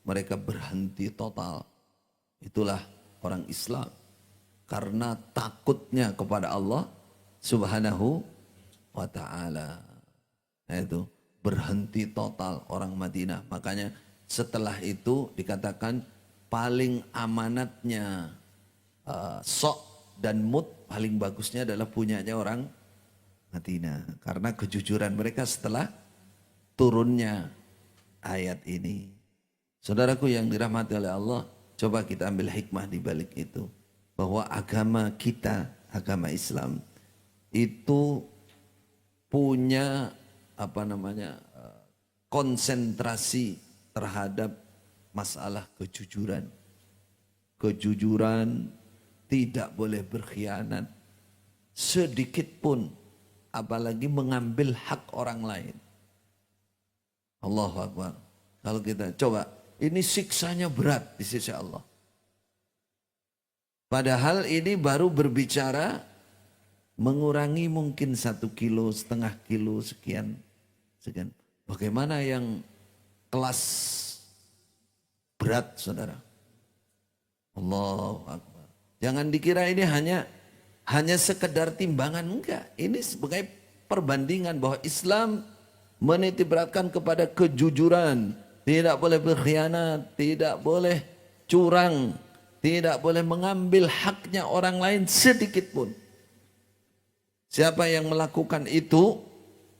mereka berhenti total. Itulah orang Islam. Karena takutnya kepada Allah Subhanahu wa ta'ala. Itu berhenti total orang Madinah. Makanya setelah itu dikatakan paling amanatnya sok dan mood paling bagusnya adalah punyanya orang Madinah. Karena kejujuran mereka setelah turunnya ayat ini. Saudaraku yang dirahmati oleh Allah, coba kita ambil hikmah di balik itu. Bahwa agama kita, agama Islam, itu punya konsentrasi terhadap masalah kejujuran. Kejujuran, tidak boleh berkhianat sedikit pun, apalagi mengambil hak orang lain. Allahu Akbar. Kalau kita coba, ini siksanya berat di sisi Allah. Padahal ini baru berbicara mengurangi mungkin 1,5 kilo, sekian. Bagaimana yang kelas berat, saudara? Allahu Akbar. Jangan dikira ini hanya sekedar timbangan, enggak. Ini sebagai perbandingan bahwa Islam menitikberatkan kepada kejujuran, tidak boleh berkhianat, tidak boleh curang, tidak boleh mengambil haknya orang lain sedikit pun. Siapa yang melakukan itu,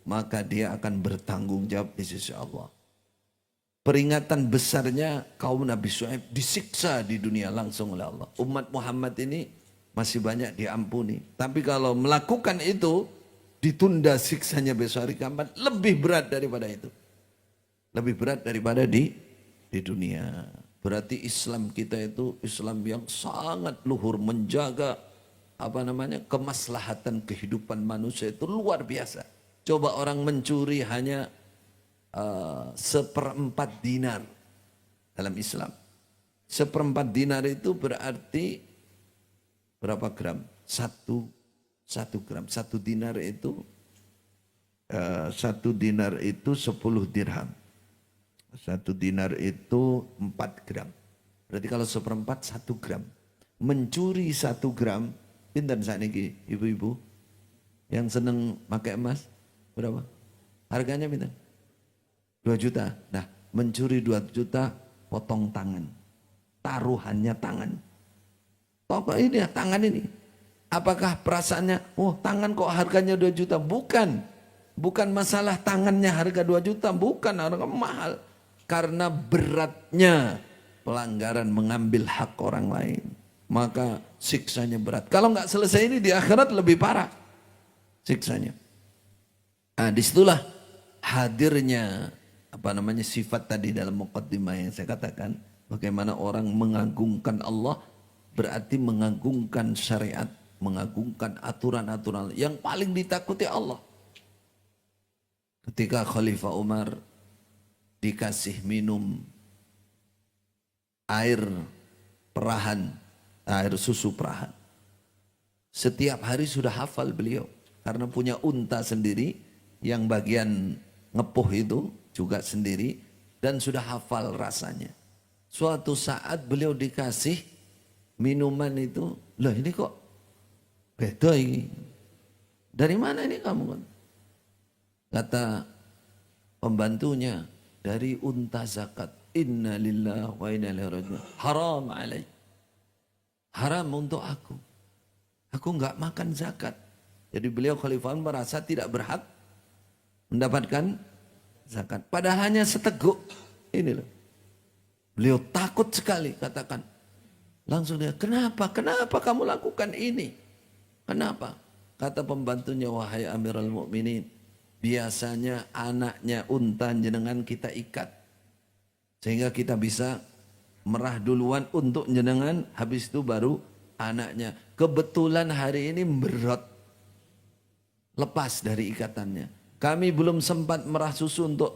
maka dia akan bertanggung jawab di sisi Allah. Peringatan besarnya kaum Nabi Syuaib disiksa di dunia langsung oleh Allah. Umat Muhammad ini masih banyak diampuni. Tapi kalau melakukan itu, ditunda siksanya besok hari kiamat, lebih berat daripada itu. Lebih berat daripada di dunia. Berarti Islam kita itu Islam yang sangat luhur, menjaga kemaslahatan kehidupan manusia itu luar biasa. Coba orang mencuri hanya 1/4 dinar dalam Islam. 1/4 dinar itu berarti berapa gram? 1 gram. 1 dinar itu 10 dirham. 1 dinar itu 4 gram. Berarti kalau 1/4 1 gram. Mencuri 1 gram, pinten sakniki ibu-ibu yang seneng pakai emas? Berapa? Harganya pinten? 2 juta. Nah, mencuri 2 juta, potong tangan. Taruhannya tangan. Pokok ini tangan ini. Apakah perasaannya, oh tangan kok harganya 2 juta? Bukan. Bukan masalah tangannya harga 2 juta. Bukan, harga mahal. Karena beratnya pelanggaran mengambil hak orang lain. Maka siksanya berat. Kalau nggak selesai ini di akhirat lebih parah siksanya. Nah, disitulah hadirnya sifat tadi dalam muqaddimah yang saya katakan. Bagaimana orang mengagungkan Allah berarti mengagungkan syariat, mengagungkan aturan-aturan yang paling ditakuti Allah. Ketika Khalifah Umar dikasih minum air perahan, air susu perahan. Setiap hari sudah hafal beliau. Karena punya unta sendiri, yang bagian ngepuh itu juga sendiri, dan sudah hafal rasanya. Suatu saat beliau dikasih minuman itu, loh ini kok beda ini. Dari mana ini kamu? Kata pembantunya, dari unta zakat. Inna lillahi wa inna ilaihi raji'un. Haram alaih. Haram untuk aku. Aku enggak makan zakat. Jadi beliau Khalifah merasa tidak berhak mendapatkan zakat. Padahal hanya seteguk. Ini loh. Beliau takut sekali katakan. Langsung dia, kenapa? Kenapa kamu lakukan ini? Kenapa? Kata pembantunya, wahai Amirul Mukminin, biasanya anaknya unta jenengan kita ikat. Sehingga kita bisa merah duluan untuk jenengan, habis itu baru anaknya. Kebetulan hari ini berat. Lepas dari ikatannya. Kami belum sempat merah susu untuk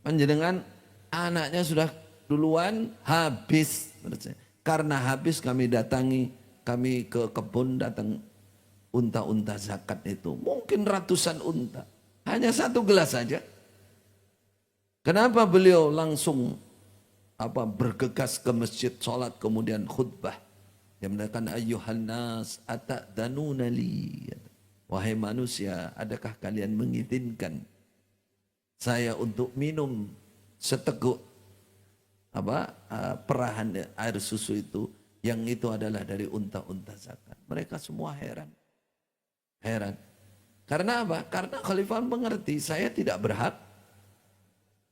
panjenengan, anaknya sudah duluan habis. Karena habis kami ke kebun datang unta-unta zakat itu. Mungkin ratusan unta. Hanya 1 gelas saja. Kenapa beliau langsung bergegas ke masjid, sholat, kemudian khutbah. Dia mengatakan, ayyuhan nas ata'danuna li. Wahai manusia, adakah kalian mengizinkan saya untuk minum seteguk perahan air susu itu, yang itu adalah dari unta-unta zakat. Mereka semua heran. Heran. Karena apa? Karena Khalifah mengerti saya tidak berhak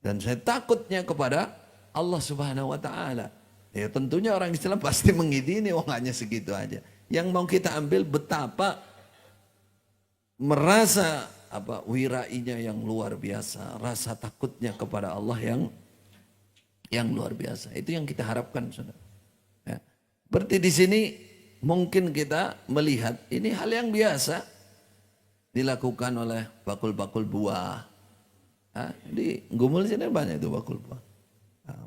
dan saya takutnya kepada Allah Subhanahu wa taala. Ya tentunya orang Islam pasti mengizini, hanya segitu aja. Yang mau kita ambil betapa merasa wirainya yang luar biasa, rasa takutnya kepada Allah yang luar biasa. Itu yang kita harapkan, saudara. Ya. Berarti di sini mungkin kita melihat ini hal yang biasa dilakukan oleh bakul-bakul buah. Di Gumul sini banyak itu bakul.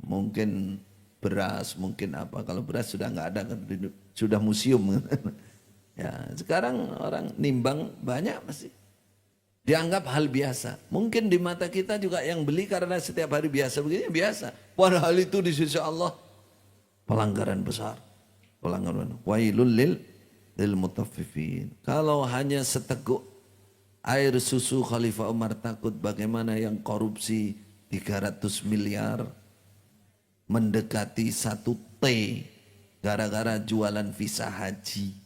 Mungkin beras, mungkin apa. Kalau beras sudah nggak ada, sudah museum. Ya, sekarang orang nimbang banyak masih. Dianggap hal biasa. Mungkin di mata kita juga yang beli karena setiap hari biasa begini biasa. Padahal itu di sisi Allah pelanggaran besar. Pelanggaran. Wailul lil mutaffifin. Kalau hanya seteguk air susu Khalifah Umar takut bagaimana yang korupsi 300 miliar mendekati 1 T gara-gara jualan visa haji.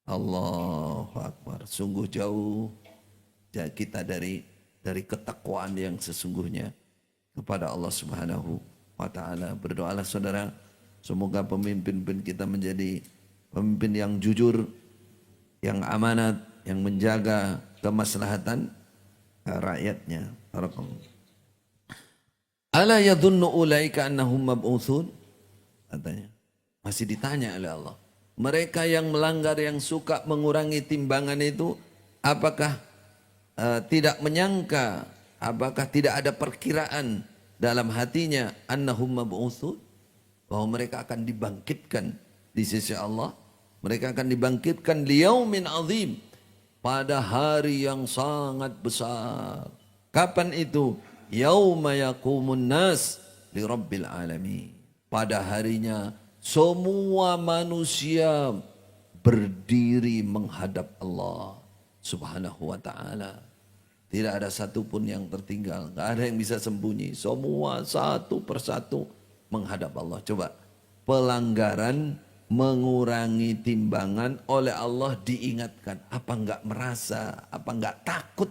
Allahu Akbar, sungguh jauh kita dari ketakwaan yang sesungguhnya kepada Allah Subhanahu wa taala. Berdoalah saudara, semoga pemimpin kita menjadi pemimpin yang jujur, yang amanat, yang menjaga kemaslahatan rakyatnya. Barakallahu. Ala yadhunnu ulaika annahum mab'utsun? Katanya. Masih ditanya oleh Allah. Mereka yang melanggar, yang suka mengurangi timbangan itu, apakah tidak menyangka, apakah tidak ada perkiraan dalam hatinya annahum mab'utsun, bahwa mereka akan dibangkitkan di sisi Allah. Mereka akan dibangkitkan liyaumin azim, pada hari yang sangat besar. Kapan itu? Yauma yaqumun nas li rabbil alamin. Pada harinya semua manusia berdiri menghadap Allah Subhanahu wa ta'ala. Tidak ada satupun yang tertinggal. Tidak ada yang bisa sembunyi. Semua satu persatu menghadap Allah. Coba, pelanggaran mengurangi timbangan oleh Allah diingatkan. Apa enggak merasa, apa enggak takut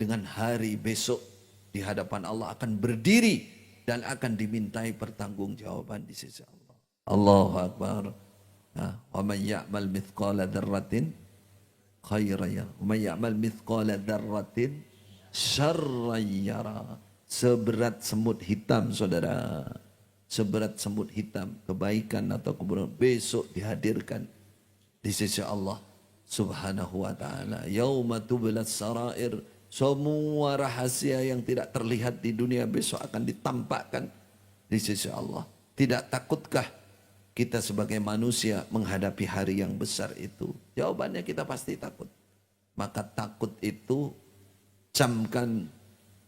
dengan hari besok di hadapan Allah akan berdiri dan akan dimintai pertanggungjawaban di sisi Allah. Allahu Akbar. Wa man ya'mal mithqala dzarratin khairan yara. Wa man ya'mal mithqala dzarratin syarran yara. Seberat semut hitam, saudara. Seberat semut hitam, kebaikan atau keburukan besok dihadirkan di sisi Allah Subhanahu wa taala. Yauma tublas sarair. Semua rahasia yang tidak terlihat di dunia besok akan ditampakkan di sisi Allah. Tidak takutkah kita sebagai manusia menghadapi hari yang besar itu? Jawabannya kita pasti takut. Maka takut itu camkan,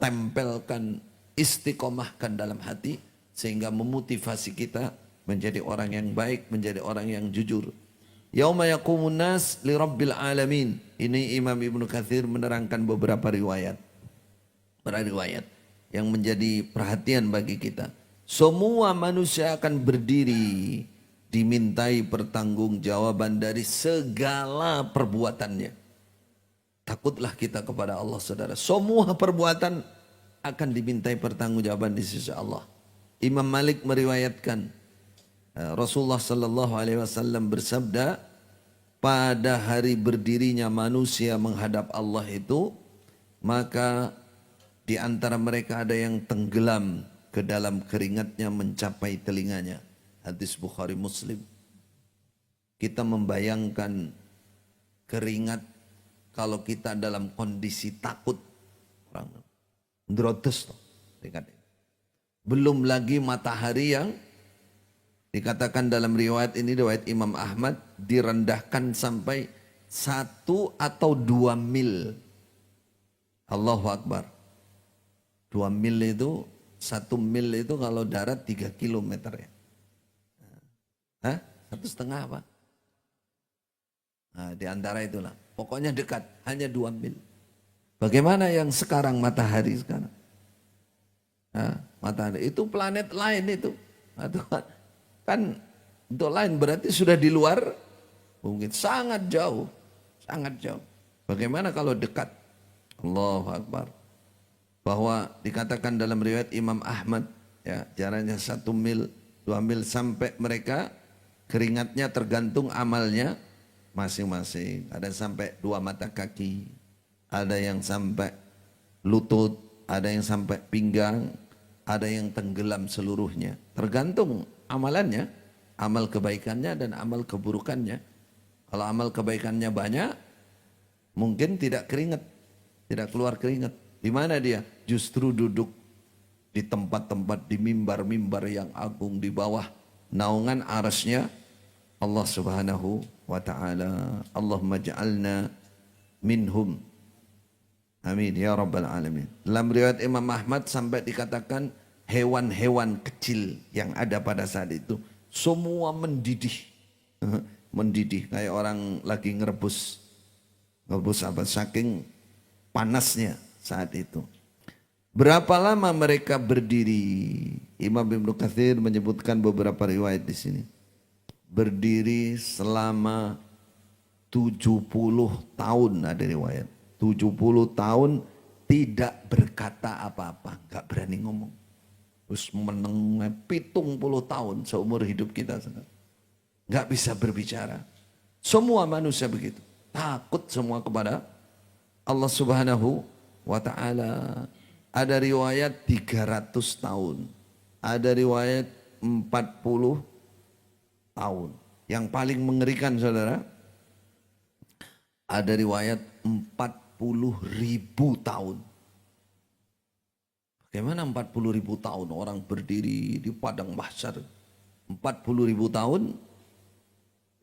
tempelkan, istiqomahkan dalam hati sehingga memotivasi kita menjadi orang yang baik, menjadi orang yang jujur. Yauma yaqumun nas li rabbil alamin. Ini Imam Ibnu Katsir menerangkan beberapa riwayat yang menjadi perhatian bagi kita. Semua manusia akan berdiri dimintai pertanggungjawaban dari segala perbuatannya. Takutlah kita kepada Allah, saudara. Semua perbuatan akan dimintai pertanggungjawaban di sisi Allah. Imam Malik meriwayatkan Rasulullah sallallahu alaihi wasallam bersabda, pada hari berdirinya manusia menghadap Allah itu, maka di antara mereka ada yang tenggelam ke dalam keringatnya mencapai telinganya. Hadis Bukhari Muslim. Kita membayangkan keringat kalau kita dalam kondisi takut, orang ndrotes toh keringat. Belum lagi matahari yang dikatakan dalam riwayat ini, riwayat Imam Ahmad, direndahkan sampai 1 atau 2 mil. Allahu Akbar. 2 mil itu, 1 mil itu kalau darat 3 kilometer ya. 1,5 apa? Nah, di antara itulah. Pokoknya dekat, hanya 2 mil. Bagaimana yang sekarang matahari sekarang? Matahari itu planet lain itu. Kan untuk lain berarti sudah di luar, mungkin sangat jauh, sangat jauh. Bagaimana kalau dekat? Allahu Akbar. Bahwa dikatakan dalam riwayat Imam Ahmad, ya jaraknya 1 mil, 2 mil sampai mereka keringatnya tergantung amalnya masing-masing. Ada sampai 2 mata kaki, ada yang sampai lutut, ada yang sampai pinggang, ada yang tenggelam seluruhnya. Tergantung amalannya, amal kebaikannya dan amal keburukannya. Kalau amal kebaikannya banyak, mungkin tidak keringat, tidak keluar keringat Di mana dia? Justru duduk di tempat-tempat, di mimbar-mimbar yang agung, di bawah naungan arasnya Allah Subhanahu wa ta'ala. Allahumma ja'alna minhum. Amin ya rabbal alamin. Dalam riwayat Imam Ahmad sampai dikatakan hewan-hewan kecil yang ada pada saat itu semua mendidih. Mendidih kayak orang lagi ngerebus apa, saking panasnya saat itu. Berapa lama mereka berdiri? Imam Ibnu Katsir menyebutkan beberapa riwayat di sini. Berdiri selama 70 tahun ada riwayat. 70 tahun tidak berkata apa-apa, enggak berani ngomong. Terus meneng 70 tahun seumur hidup kita. Enggak bisa berbicara. Semua manusia begitu. Takut semua kepada Allah Subhanahu wa ta'ala. Ada riwayat 300 tahun. Ada riwayat 40 tahun. Yang paling mengerikan saudara, ada riwayat 40.000 tahun. Bagaimana 40.000 tahun orang berdiri di padang mahsyar? 40.000 tahun.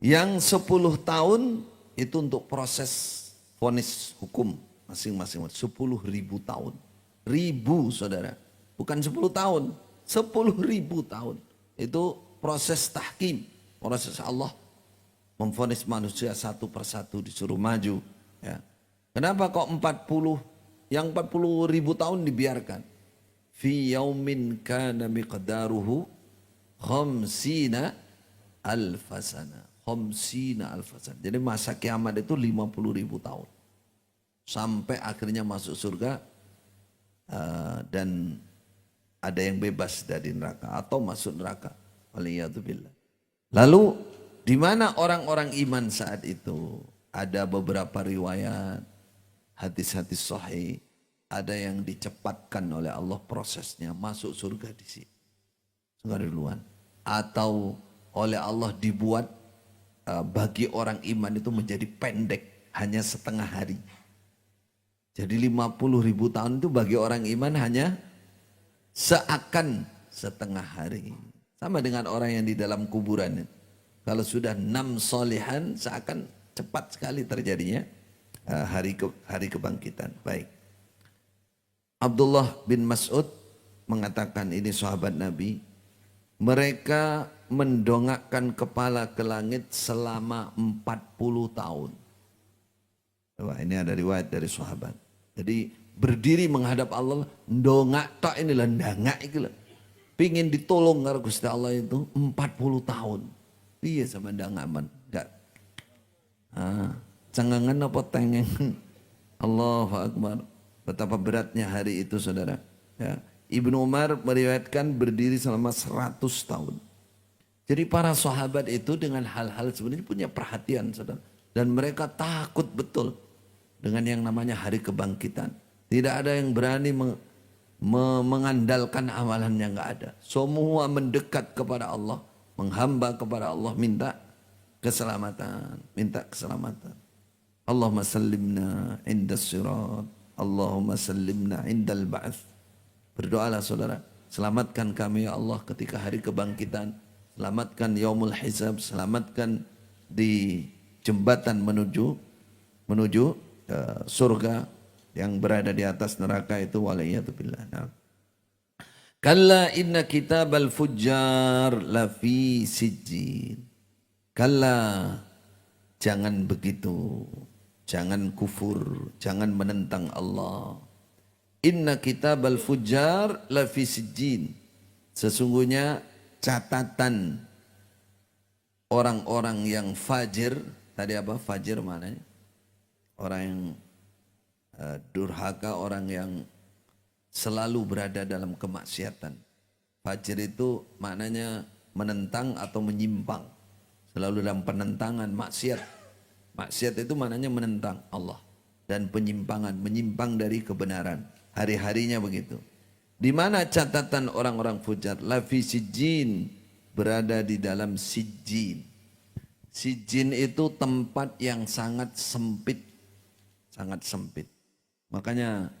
Yang 10 tahun itu untuk proses vonis hukum masing-masing. 10.000 tahun. Ribu saudara. Bukan 10 tahun. 10.000 tahun. Itu proses tahkim. Proses Allah memvonis manusia satu persatu disuruh maju. Ya. Kenapa kok 40? Yang 40.000 tahun dibiarkan. Fi yaumin kana miqdaruhu khamsina alfasana. Khamsina alfasana. Jadi masa kiamat itu 50.000 tahun. Sampai akhirnya masuk surga dan ada yang bebas dari neraka atau masuk neraka. Waliyadzubillah. Lalu di mana orang-orang iman saat itu? Ada beberapa riwayat, hadis-hadis sahih, ada yang dicepatkan oleh Allah prosesnya masuk surga di sini. Surga duluan. Atau oleh Allah dibuat bagi orang iman itu menjadi pendek, hanya setengah hari. Jadi 50.000 tahun itu bagi orang iman hanya seakan setengah hari. Sama dengan orang yang di dalam kuburan. Kalau sudah 6 solihan seakan cepat sekali terjadinya hari kebangkitan. Baik. Abdullah bin Mas'ud mengatakan, ini sahabat Nabi. Mereka mendongakkan kepala ke langit selama 40 tahun. Wah, ini ada riwayat dari sahabat. Jadi berdiri menghadap Allah, ndongak tak inilah ndangak itulah. Pingin ditolong karo Gusti Allah itu 40 tahun. Iya sama ndangaman, enggak. Cengengan apa tengengan? Allahu Akbar. Betapa beratnya hari itu saudara. Ya. Ibnu Umar meriwayatkan berdiri selama 100 tahun. Jadi para sahabat itu dengan hal-hal sebenarnya punya perhatian saudara. Dan mereka takut betul dengan yang namanya hari kebangkitan. Tidak ada yang berani mengandalkan amalan yang enggak ada. Semua mendekat kepada Allah, menghamba kepada Allah, minta keselamatan, Allahumma sallimna indas sirat, Allahumma sallimna indal ba'ats. Berdoalah saudara, selamatkan kami ya Allah ketika hari kebangkitan, selamatkan yaumul hisab, selamatkan di jembatan menuju surga yang berada di atas neraka itu, waliyadzubillah. Kalla inna kitabal fujjar lafi sijjin. Kalla, jangan begitu, jangan kufur, jangan menentang Allah. Inna kitabal fujjar lafi sijjin. Sesungguhnya catatan orang-orang yang fajir, tadi apa fajir mananya? Orang yang durhaka, orang yang selalu berada dalam kemaksiatan. Fajir itu maknanya menentang atau menyimpang. Selalu dalam penentangan, maksiat. Maksiat itu maknanya menentang Allah. Dan penyimpangan, menyimpang dari kebenaran. Hari-harinya begitu. Di mana catatan orang-orang fujar? Lafi sijjin, berada di dalam sijjin. Sijjin itu tempat yang sangat sempit. Sangat sempit. Makanya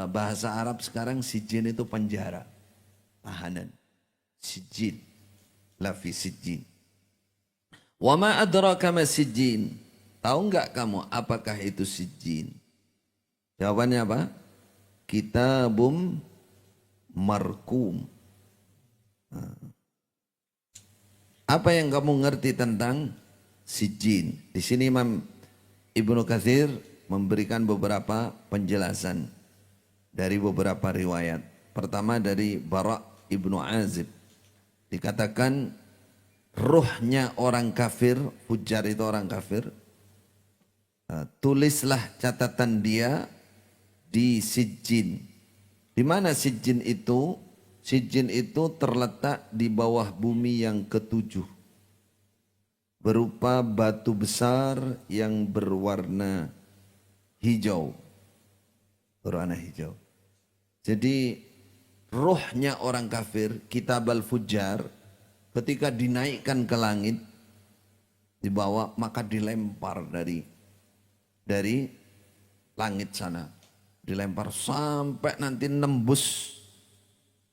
bahasa Arab sekarang sijin itu penjara, tahanan. Sijin, lafi sijin. Wa ma adraka ma sijin? Tahu enggak kamu apakah itu sijin? Jawabannya apa? Kitabum markum. Apa yang kamu ngerti tentang sijin? Di sini Imam Ibnu Katsir memberikan beberapa penjelasan dari beberapa riwayat. Pertama dari Bara' Ibnu Azib. Dikatakan ruhnya orang kafir, fujar itu orang kafir, tulislah catatan dia di sijin. Di mana sijin itu? Sijin itu terletak di bawah bumi yang ketujuh. Berupa batu besar yang berwarna hijau. Berwarna hijau. Jadi rohnya orang kafir, kitab al-fujar, ketika dinaikkan ke langit, dibawa maka dilempar dari langit sana. Dilempar sampai nanti nembus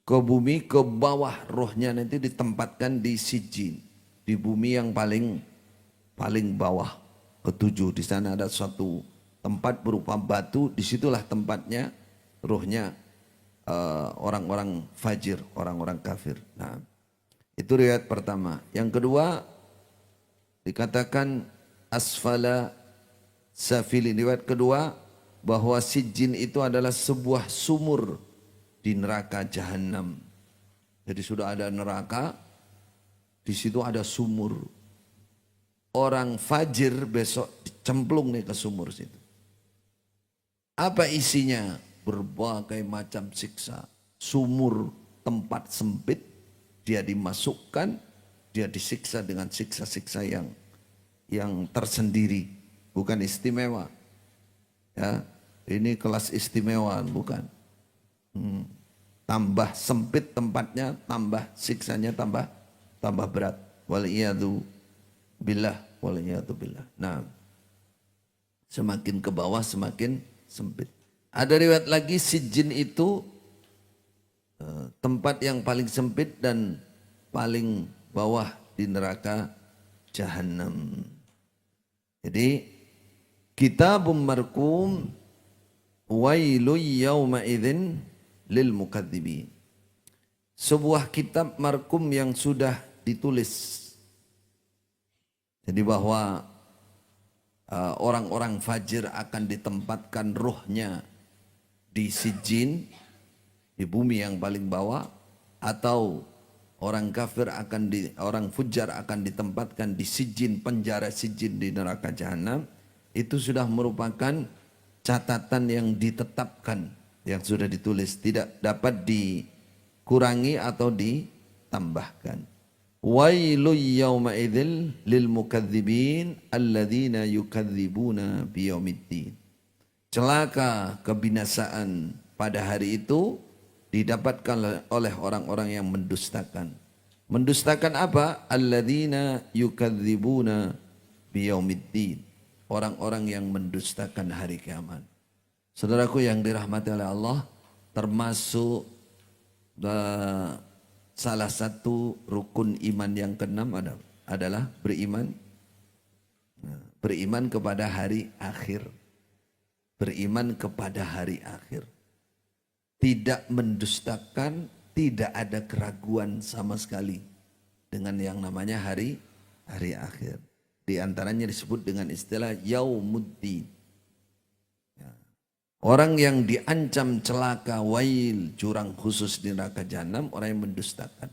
ke bumi, ke bawah rohnya nanti ditempatkan di sijin, di bumi yang paling bawah ketujuh. Di sana ada suatu tempat berupa batu, disitulah tempatnya rohnya orang-orang fajir, orang-orang kafir. Nah, itu riwayat pertama. Yang kedua dikatakan asfala safilin. Riwayat kedua bahwa sijin itu adalah sebuah sumur di neraka jahanam. Jadi sudah ada neraka, di situ ada sumur. Orang fajir besok dicemplung nih ke sumur situ. Apa isinya? Berbagai macam siksa. Sumur tempat sempit, dia dimasukkan, dia disiksa dengan siksa-siksa yang tersendiri, bukan istimewa. Ya, ini kelas istimewa, bukan. Tambah sempit tempatnya, tambah siksanya tambah berat. Waliyadu billah, waliyadu billah. Nah, semakin ke bawah semakin sempit. Ada riwayat lagi sijin itu tempat yang paling sempit dan paling bawah di neraka jahanam. Jadi kitabum markum wailu yawma idzin lil mukadzibin. Sebuah kitab markum yang sudah ditulis. Jadi bahwa orang-orang fajir akan ditempatkan ruhnya di sijin, di bumi yang paling bawah, atau orang kafir orang fujar akan ditempatkan di sijin, penjara sijin di neraka jahanam. Itu sudah merupakan catatan yang ditetapkan, yang sudah ditulis, tidak dapat dikurangi atau ditambahkan. Wailu yawma idzil lil mukadzibin alladzina yukadzibuna biyaumiddin. Celaka, kebinasaan pada hari itu didapatkan oleh orang-orang yang mendustakan. Mendustakan apa? Alladzina yukadzibuna biyaumiddin. Orang-orang yang mendustakan hari kiamat. Saudaraku yang dirahmati oleh Allah, termasuk salah satu rukun iman yang keenam adalah beriman kepada hari akhir. Beriman kepada hari akhir. Tidak mendustakan, tidak ada keraguan sama sekali dengan yang namanya hari akhir. Di antaranya disebut dengan istilah yaumuddin. Orang yang diancam celaka, wail, jurang khusus di neraka jahanam, orang yang mendustakan.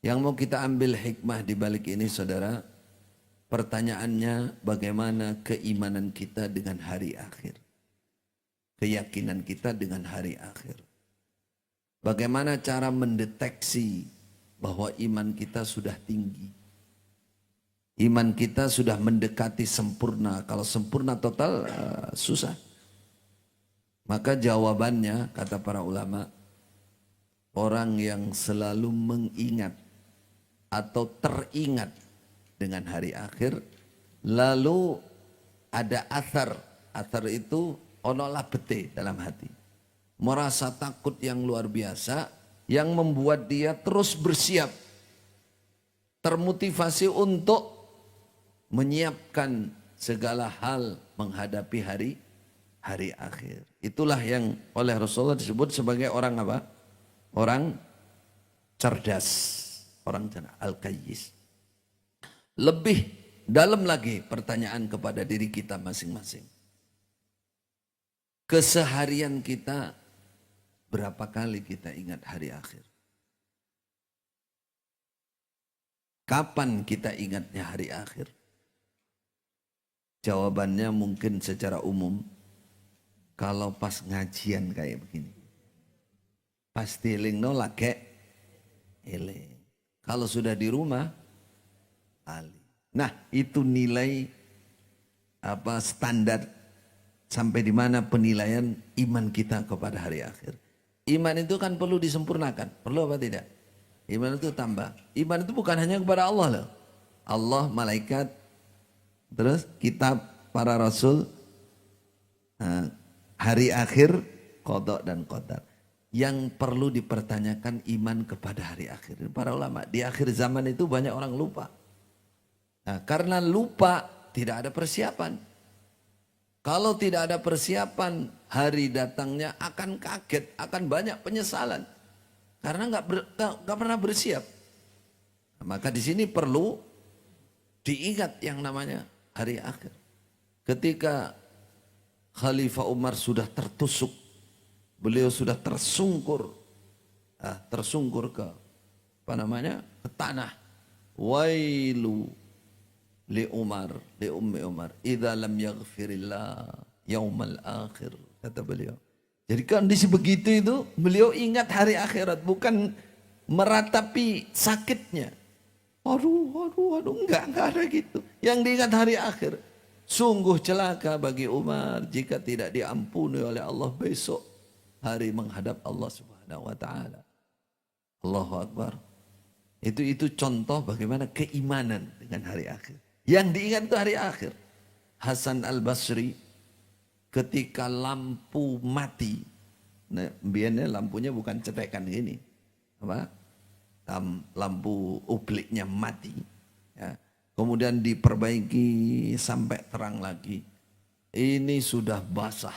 Yang mau kita ambil hikmah di balik ini, saudara, pertanyaannya bagaimana keimanan kita dengan hari akhir. Keyakinan kita dengan hari akhir. Bagaimana cara mendeteksi bahwa iman kita sudah tinggi. Iman kita sudah mendekati sempurna. Kalau sempurna total susah. Maka jawabannya kata para ulama, orang yang selalu mengingat atau teringat dengan hari akhir, lalu ada athar. Athar itu onolah bete dalam hati. merasa takut yang luar biasa, yang membuat dia terus bersiap, termotivasi untuk menyiapkan segala hal menghadapi hari akhir. Itulah yang oleh Rasulullah disebut sebagai orang apa? Orang cerdas, orang cerdas, al-qayyis. Lebih dalam lagi pertanyaan kepada diri kita masing-masing. Keseharian kita, berapa kali kita ingat hari akhir? Kapan kita ingatnya hari akhir? Jawabannya mungkin secara umum, kalau pas ngajian kayak begini. Pasti eling no lagi eling. Kalau sudah di rumah, ali. Nah, itu nilai apa standar sampai di mana penilaian iman kita kepada hari akhir. Iman itu kan perlu disempurnakan, perlu apa tidak? Iman itu tambah. Iman itu bukan hanya kepada Allah loh. Allah, malaikat, terus kitab, para rasul, hari akhir, qada dan qadar. Yang perlu dipertanyakan iman kepada hari akhir. Para ulama, di akhir zaman itu banyak orang lupa. Nah, karena lupa tidak ada persiapan. Kalau tidak ada persiapan, hari datangnya akan kaget, akan banyak penyesalan. Karena nggak pernah bersiap. Nah, maka di sini perlu diingat yang namanya hari akhir. Ketika Khalifah Umar sudah tertusuk, beliau sudah tersungkur ke apa namanya, ke tanah. Wailu li Umar, li ummi Umar, idza lam yaghfirillah yaumal akhir, kata beliau. Jadi kondisi begitu itu beliau ingat hari akhirat, bukan meratapi sakitnya. Aduh, enggak ada gitu. Yang diingat hari akhir. Sungguh celaka bagi Umar jika tidak diampuni oleh Allah besok hari menghadap Allah Subhanahu wa taala. Allahu Akbar. Itu contoh bagaimana keimanan dengan hari akhir. Yang diingat itu hari akhir. Hasan Al-Basri ketika lampu mati. Nah, biasanya lampunya bukan cetekan gini. Apa? Lampu ubliknya mati. Ya. Kemudian diperbaiki sampai terang lagi. Ini sudah basah.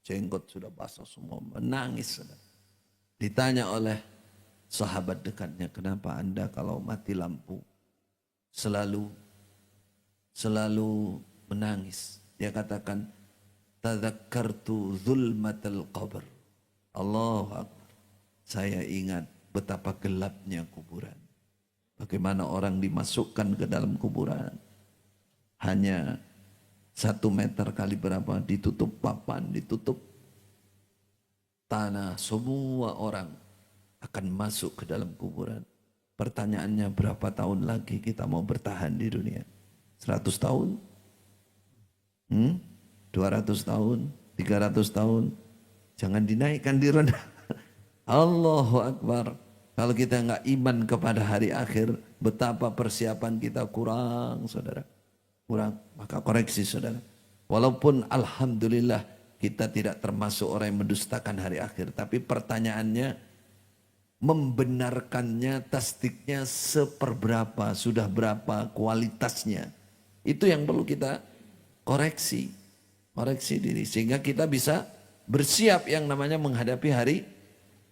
Jenggot sudah basah semua. Menangis. Ditanya oleh sahabat dekatnya, kenapa Anda kalau mati lampu selalu menangis? Dia katakan, tadzakkartu zulmatal qabr. Allahu Akbar. Saya ingat betapa gelapnya kuburan. Bagaimana orang dimasukkan ke dalam kuburan. Hanya 1 meter kali berapa, ditutup papan, ditutup tanah. Semua orang akan masuk ke dalam kuburan. Pertanyaannya, berapa tahun lagi kita mau bertahan di dunia? 100 tahun? 200 tahun? 300 tahun? Jangan dinaikkan, direndah. Allahu Akbar. Kalau kita nggak iman kepada hari akhir, betapa persiapan kita kurang, saudara. Kurang. Maka koreksi, saudara. Walaupun alhamdulillah kita tidak termasuk orang yang mendustakan hari akhir. Tapi pertanyaannya, membenarkannya, tasdiknya seperberapa, sudah berapa kualitasnya. Itu yang perlu kita koreksi. Koreksi diri. Sehingga kita bisa bersiap yang namanya menghadapi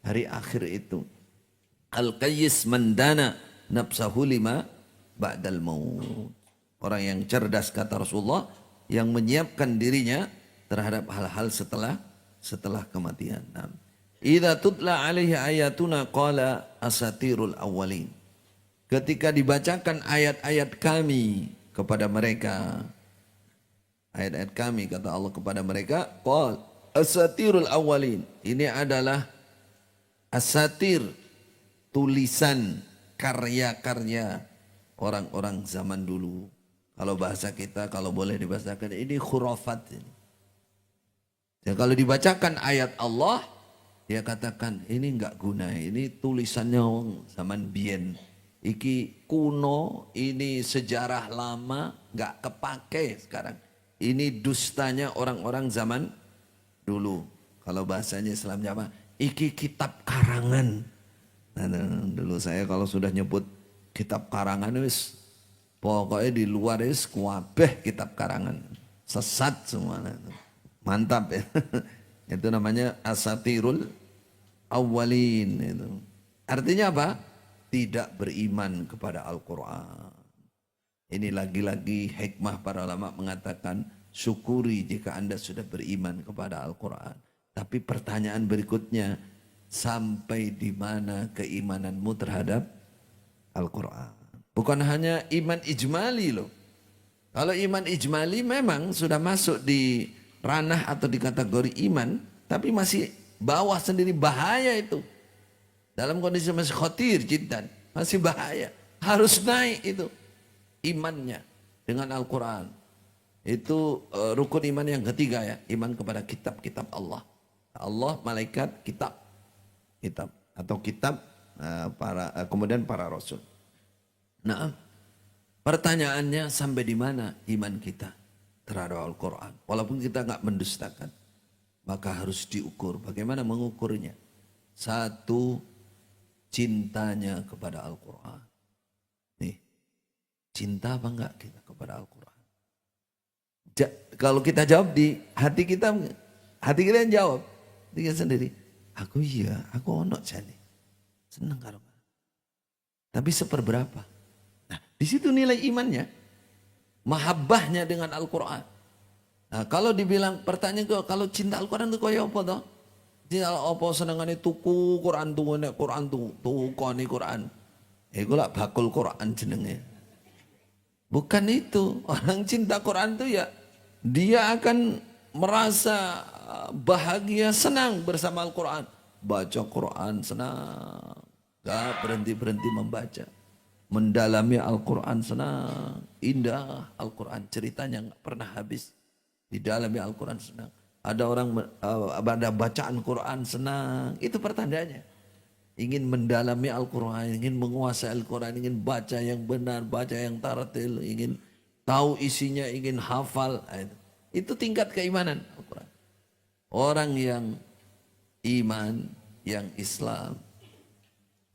hari akhir itu. Al-qayyis mandana nafsahu lima ba'dal maut. Orang yang cerdas, kata Rasulullah, yang menyiapkan dirinya terhadap hal-hal setelah kematian. Nah, idza tutla alaihi ayatuna qala asatirul awwalin. Ketika dibacakan ayat-ayat kami kepada mereka, ayat-ayat kami, kata Allah kepada mereka, qala asatirul awwalin. Ini adalah asatir, tulisan, karya-karya orang-orang zaman dulu. Kalau bahasa kita, kalau boleh dibahasakan, ini khurafat. Ya, kalau dibacakan ayat Allah, dia katakan ini enggak guna, ini tulisannya zaman bien. Iki kuno, ini sejarah lama, enggak kepake sekarang. Ini dustanya orang-orang zaman dulu. Kalau bahasanya Islamnya apa? Iki kitab karangan. Nah, dulu saya kalau sudah nyebut kitab karangan wis pokoknya di luar wis kuabeh kitab karangan. Sesat semuanya. Mantap ya. Itu namanya asatirul awwalin itu. Artinya apa? Tidak beriman kepada Al-Quran. Ini lagi-lagi hikmah para ulama mengatakan syukuri jika Anda sudah beriman kepada Al-Quran. Tapi pertanyaan berikutnya, sampai di mana keimananmu terhadap Al-Quran? Bukan hanya iman ijmali loh. Kalau iman ijmali memang sudah masuk di ranah atau di kategori iman, tapi masih bawah sendiri, bahaya itu. Dalam kondisi masih khatir jiddan, masih bahaya. Harus naik itu imannya dengan Al-Quran. Itu rukun iman yang ketiga ya, iman kepada kitab-kitab Allah. Allah, malaikat, kitab atau kitab kemudian para rasul. Nah, pertanyaannya sampai di mana iman kita terhadap Al-Quran? Walaupun kita nggak mendustakan, maka harus diukur. Bagaimana mengukurnya? Satu, cintanya kepada Al-Quran. Nih, cinta apa enggak kita kepada Al-Quran? Kalau kita jawab di hati kita yang jawab. Dia sendiri, aku iya, aku onok jani. Senang karo. Tapi seperberapa? Nah, di situ nilai imannya, mahabbahnya dengan Al-Quran. Nah, kalau dibilang pertanyaan kalau cinta Al-Quran itu kaya apa toh? Cinta apa senengane tuku Quran tukoni Quran. Iku lak bakul Quran jenenge. Bukan itu. Orang cinta Quran itu ya dia akan merasa bahagia, senang bersama Al-Quran. Baca Quran senang. Gak berhenti-berhenti membaca. Mendalami Al-Quran senang. Indah Al-Quran. Ceritanya gak pernah habis. Didalami Al-Quran senang. Ada orang pada bacaan Quran senang. Itu pertandanya. Ingin mendalami Al-Quran. Ingin menguasai Al-Quran. Ingin baca yang benar. Baca yang taratil. Ingin tahu isinya. Ingin hafal. Itu tingkat keimanan Al-Quran. Orang yang iman, yang Islam,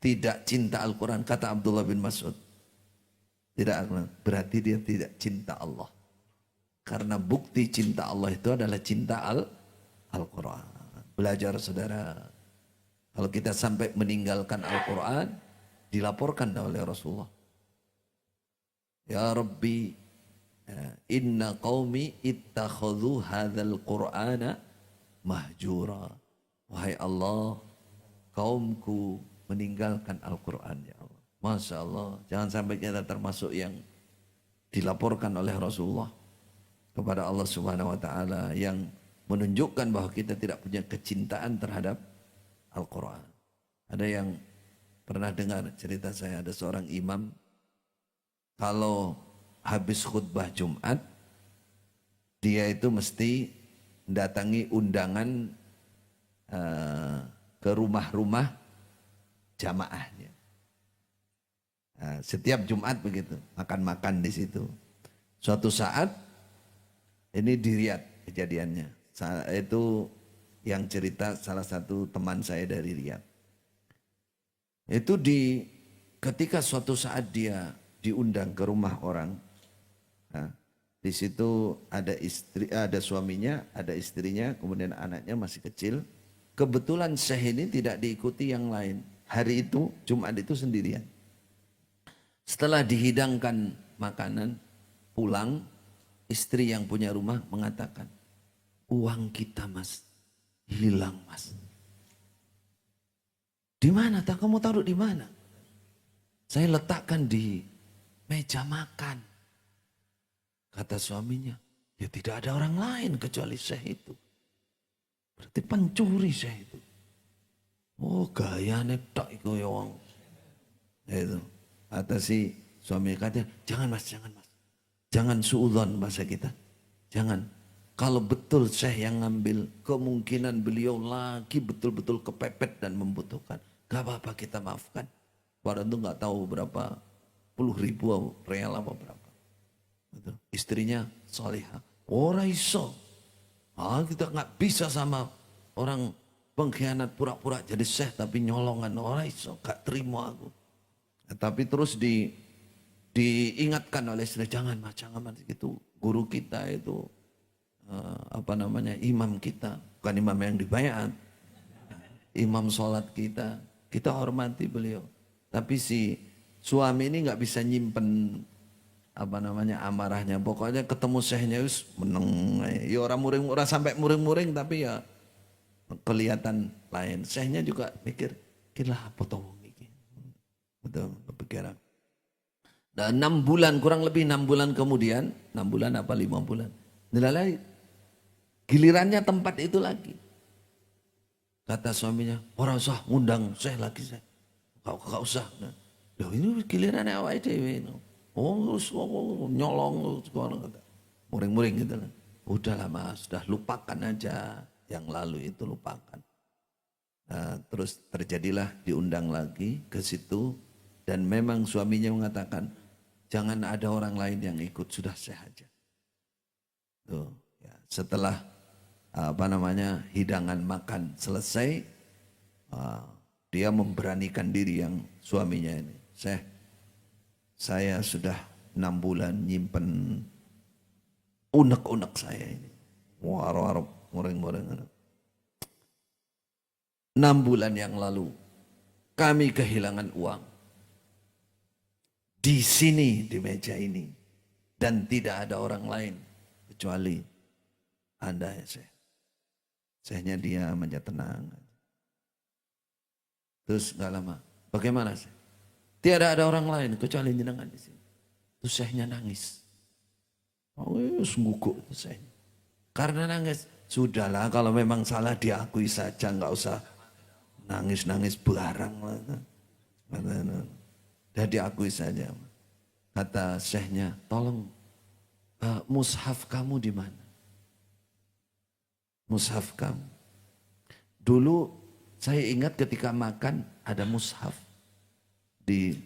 tidak cinta Al-Quran, kata Abdullah bin Mas'ud, tidak, berarti dia tidak cinta Allah. Karena bukti cinta Allah itu adalah cinta Al-Quran. Belajar saudara, kalau kita sampai meninggalkan Al-Quran, dilaporkan oleh Rasulullah. Ya Rabbi, inna qaumi ittakhadhu hadzal Qur'ana mahjura. Wahai Allah, kaumku meninggalkan Al-Quran ya Allah. Masya Allah, jangan sampai kita termasuk yang dilaporkan oleh Rasulullah kepada Allah Subhanahu wa Ta'ala yang menunjukkan bahwa kita tidak punya kecintaan terhadap Al-Quran. Ada yang pernah dengar cerita saya, ada seorang imam kalau habis khutbah Jumat dia itu mesti mendatangi undangan ke rumah-rumah jamaahnya. Nah, setiap Jumat begitu, makan-makan di situ. Suatu saat ini di Riyadh kejadiannya. Itu yang cerita salah satu teman saya dari Riyadh. Itu ketika suatu saat dia diundang ke rumah orang. Nah, di situ ada istri, ada suaminya, ada istrinya, kemudian anaknya masih kecil. Kebetulan Syekh ini tidak diikuti yang lain. Hari itu, Jumat itu sendirian. Setelah dihidangkan makanan, pulang, istri yang punya rumah mengatakan, uang kita mas, hilang mas. Di mana? Kamu taruh di mana? Saya letakkan di meja makan. Kata suaminya, ya tidak ada orang lain kecuali Syekh itu. Berarti pencuri Syekh itu. Oh gayane tok iku ya wong. Itu. Kata si suami katanya, jangan mas. Jangan suudzon bahasa kita. Jangan. Kalau betul Syekh yang ngambil, kemungkinan beliau lagi betul-betul kepepet dan membutuhkan. Gak apa-apa kita maafkan. Padahal itu gak tahu berapa puluh ribu real apa berapa. Betul. Istrinya solihah. Ora iso. Kita gak bisa sama orang pengkhianat pura-pura jadi syekh tapi nyolongan orang iso gak terima aku. Nah, tapi terus diingatkan oleh istri, jangan itu guru kita itu imam kita, bukan imam yang dibayar, imam sholat kita hormati beliau. Tapi si suami ini nggak bisa nyimpen amarahnya. Pokoknya ketemu syekhnya wis meneng. Ya orang muring, orang sampai muring-muring tapi ya kelihatan lain. Syekhnya juga mikir, kira apa tau ini. Betul, kepikiran. Dan 6 bulan, kurang lebih 6 bulan kemudian, 6 bulan apa 5 bulan. Nilalai, gilirannya tempat itu lagi. Kata suaminya, orang usah ngundang saya lagi saya. Gak usah. Nah, ini gilirannya awal dewe. Oh, nyolong muring-muring gitu lah. Udahlah mas, sudah lupakan aja yang lalu itu lupakan. Nah, terus terjadilah diundang lagi ke situ dan memang suaminya mengatakan jangan ada orang lain yang ikut, sudah saya aja. Tuh, ya. Setelah hidangan makan selesai, dia memberanikan diri yang suaminya ini. Saya sudah 6 bulan nyimpen unek-unek saya ini. Warok muring-muring. 6 bulan yang lalu kami kehilangan uang. Di sini, di meja ini. Dan tidak ada orang lain kecuali Anda ya saya. Syekhnya dia aja tenang. Terus gak lama, bagaimana sih? Tiada ada orang lain kecuali jenengan di sini. Terus syekhnya nangis. Oh, sungguh itu syekhnya. Karena nangis, sudahlah kalau memang salah diakui saja, nggak usah nangis-nangis belarang lah. Dah diakui saja. Kata syekhnya, tolong mushaf kamu di mana? Mushaf kamu. Dulu saya ingat ketika makan ada mushaf di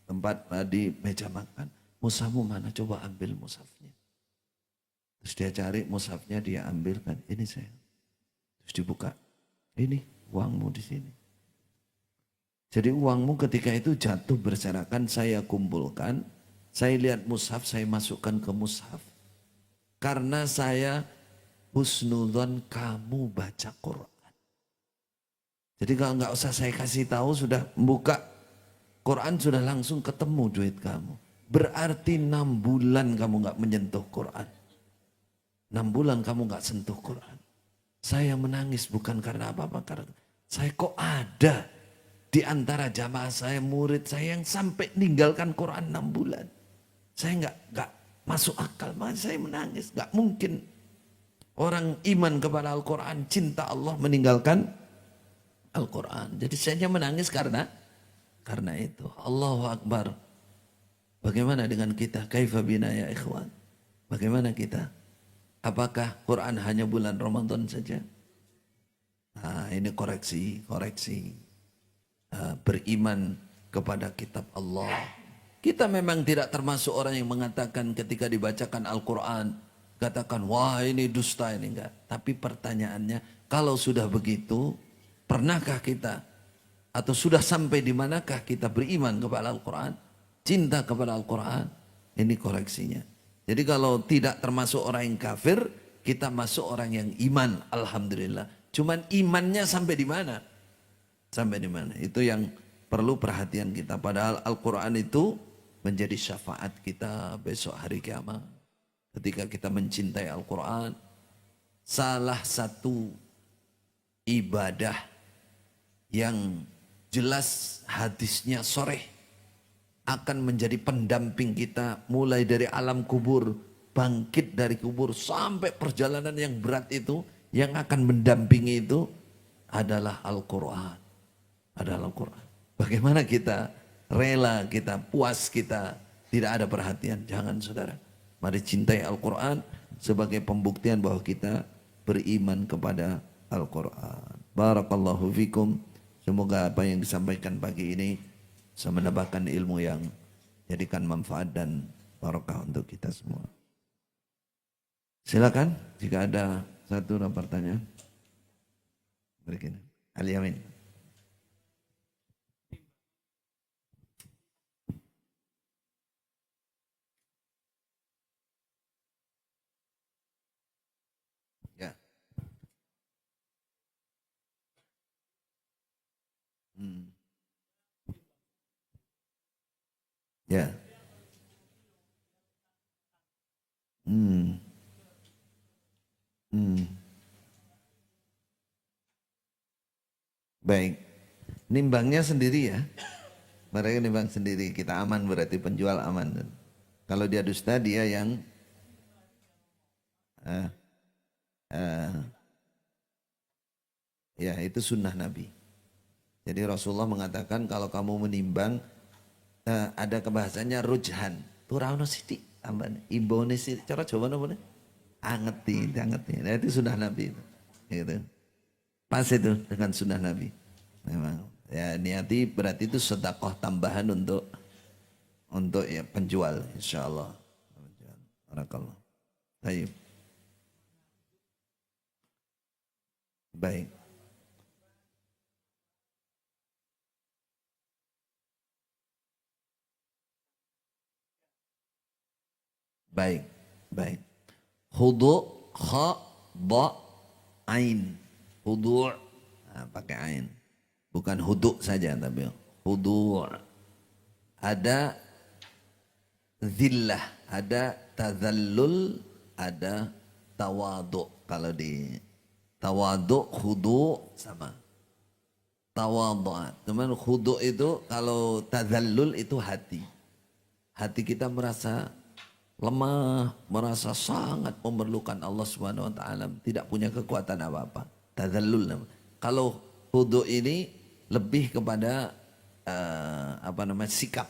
tempat di meja makan. Mushafmu mana? Coba ambil mushafnya. Terus dia cari mushafnya, dia ambilkan. Ini saya. Terus dibuka. Ini uangmu di sini. Jadi uangmu ketika itu jatuh berserakan, saya kumpulkan. Saya lihat mushaf, saya masukkan ke mushaf. Karena saya husnudzon kamu baca Quran. Jadi kalau nggak usah saya kasih tahu, sudah buka Quran sudah langsung ketemu duit kamu. Berarti 6 bulan kamu nggak menyentuh Quran. 6 bulan kamu nggak sentuh Quran. Saya menangis bukan karena apa-apa, karena saya kok ada di antara jamaah saya, murid saya yang sampai meninggalkan Quran 6 bulan. Saya nggak masuk akal, makanya saya menangis. Nggak mungkin orang iman kepada Al-Quran, cinta Allah meninggalkan Al-Quran. Jadi saya menangis karena itu. Allahu Akbar. Bagaimana dengan kita? Kaifa bina ya ikhwan? Bagaimana kita? Apakah Quran hanya bulan Ramadan saja? Nah, ini koreksi. Beriman kepada kitab Allah. Kita memang tidak termasuk orang yang mengatakan ketika dibacakan Al-Quran, katakan, wah ini dusta, ini enggak. Tapi pertanyaannya, kalau sudah begitu, pernahkah kita, atau sudah sampai di manakah kita beriman kepada Al-Quran, cinta kepada Al-Quran? Ini koreksinya. Jadi kalau tidak termasuk orang yang kafir, kita masuk orang yang iman, alhamdulillah. Cuman imannya sampai di mana? Sampai di mana? Itu yang perlu perhatian kita. Padahal Al-Quran itu menjadi syafaat kita besok hari kiamat. Ketika kita mencintai Al-Quran, salah satu ibadah yang jelas hadisnya sharih akan menjadi pendamping kita mulai dari alam kubur, bangkit dari kubur sampai perjalanan yang berat itu, yang akan mendampingi itu adalah Al-Quran. Adalah Al-Quran. Bagaimana kita rela, kita puas, kita tidak ada perhatian? Jangan saudara. Mari cintai Al-Quran sebagai pembuktian bahwa kita beriman kepada Al-Quran. Barakallahu fikum. Semoga apa yang disampaikan pagi ini bisa menambahkan ilmu yang jadikan manfaat dan barakah untuk kita semua. Silakan jika ada satu pertanyaan. Berikan. Al-Yamin. Ya. Hmm. Ya. Hmm. Hmm. Baik. Nimbangnya sendiri ya. Mereka nimbang sendiri. Kita aman berarti penjual aman. Kalau dia dusta dia yang uh, uh, ya itu sunnah Nabi. Jadi Rasulullah mengatakan kalau kamu menimbang ada kebahasannya rujhan. Turauno sidik tambah imbone sidik. Cara coba nopo nih? Angeti, angeti. Nah itu sunnah Nabi itu. Gitu. Pas itu dengan sunnah Nabi. Memang ya niati berarti itu sedekah tambahan untuk ya penjual insyaallah. Barakallah. Baik. Baik. Baik. Baik. Khudu kha ba ain. Khudu nah, pakai ain. Bukan hudu saja tapi khudu. Ada zillah, ada tazallul, ada tawadu. Kalau di tawadu, khudu sama. Tawadu. Cuman khudu itu kalau tazallul itu hati. Hati kita merasa lemah, merasa sangat memerlukan Allah Subhanahu wa taala, tidak punya kekuatan apa-apa. Tazallul. Kalau khudu ini lebih kepada apa namanya? Sikap.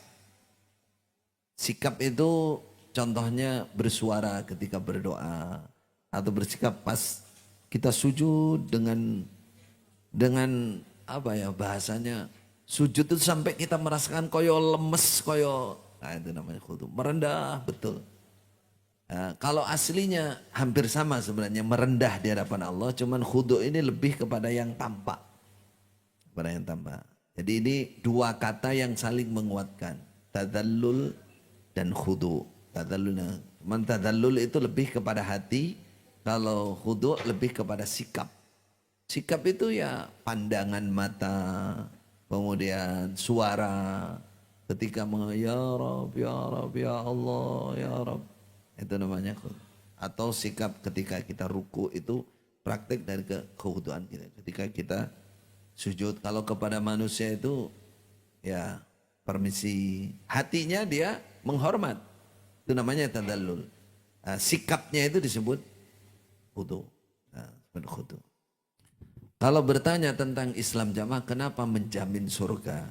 Sikap itu contohnya bersuara ketika berdoa atau bersikap pas kita sujud dengan apa ya bahasanya sujud itu sampai kita merasakan koyo lemes koyo nah itu namanya khudu merendah betul. Nah, kalau aslinya hampir sama sebenarnya merendah di hadapan Allah cuman khudu ini lebih kepada yang tampak kepada yang tampak. Jadi ini dua kata yang saling menguatkan tadallul dan khudu. Tadallulnya. Cuman tadallul itu lebih kepada hati, kalau khudu lebih kepada sikap. Sikap itu ya pandangan mata, kemudian suara, ketika ya Rab, ya Rab, ya Allah, ya Rab. Itu namanya khudu. Atau sikap ketika kita ruku itu praktek dari kekhuduan kita. Ketika kita sujud, kalau kepada manusia itu ya permisi, hatinya dia menghormat, itu namanya tadallul. Nah, sikapnya itu disebut khudu. Nah, khudu. Kalau bertanya tentang Islam jamaah kenapa menjamin surga,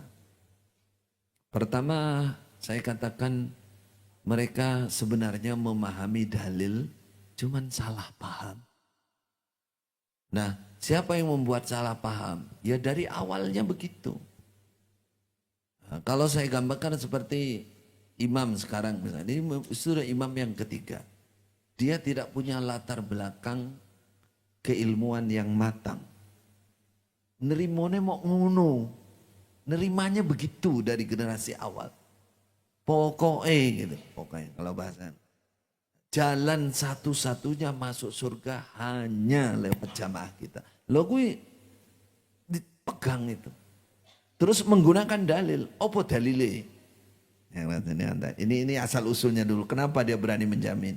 pertama saya katakan mereka sebenarnya memahami dalil cuman salah paham. Nah siapa yang membuat salah paham? Ya dari awalnya begitu. Nah, kalau saya gambarkan seperti imam sekarang misalnya, ini sudah imam yang ketiga. Dia tidak punya latar belakang keilmuan yang matang. Nerimone mau ngono. Nerimanya begitu dari generasi awal. Pokoknya gitu, pokoknya kalau bahasan. Jalan satu-satunya masuk surga hanya lewat jamaah kita. Lo gue dipegang itu. Terus menggunakan dalil. Apa dalilnya? Ini asal usulnya dulu. Kenapa dia berani menjamin?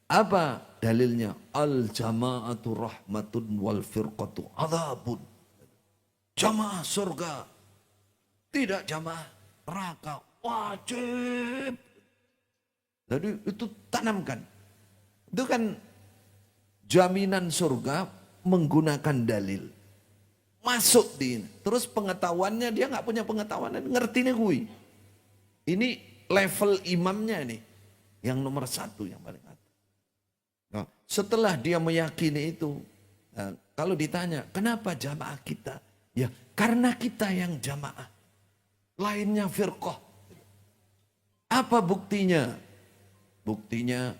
Apa dalilnya? Al jama'atu rahmatun wal firqatu adzabun. Jamaah surga. Tidak jamaah neraka. Wajib. Jadi itu tanamkan. Itu kan jaminan surga menggunakan dalil. Masuk di ini. Terus pengetahuannya dia nggak punya pengetahuan. Ngerti nih gue. Ini level imamnya nih. Yang nomor satu yang paling atas. Nah, setelah dia meyakini itu. Nah, kalau ditanya kenapa jamaah kita? Ya karena kita yang jamaah. Lainnya firqah. Apa buktinya? Buktinya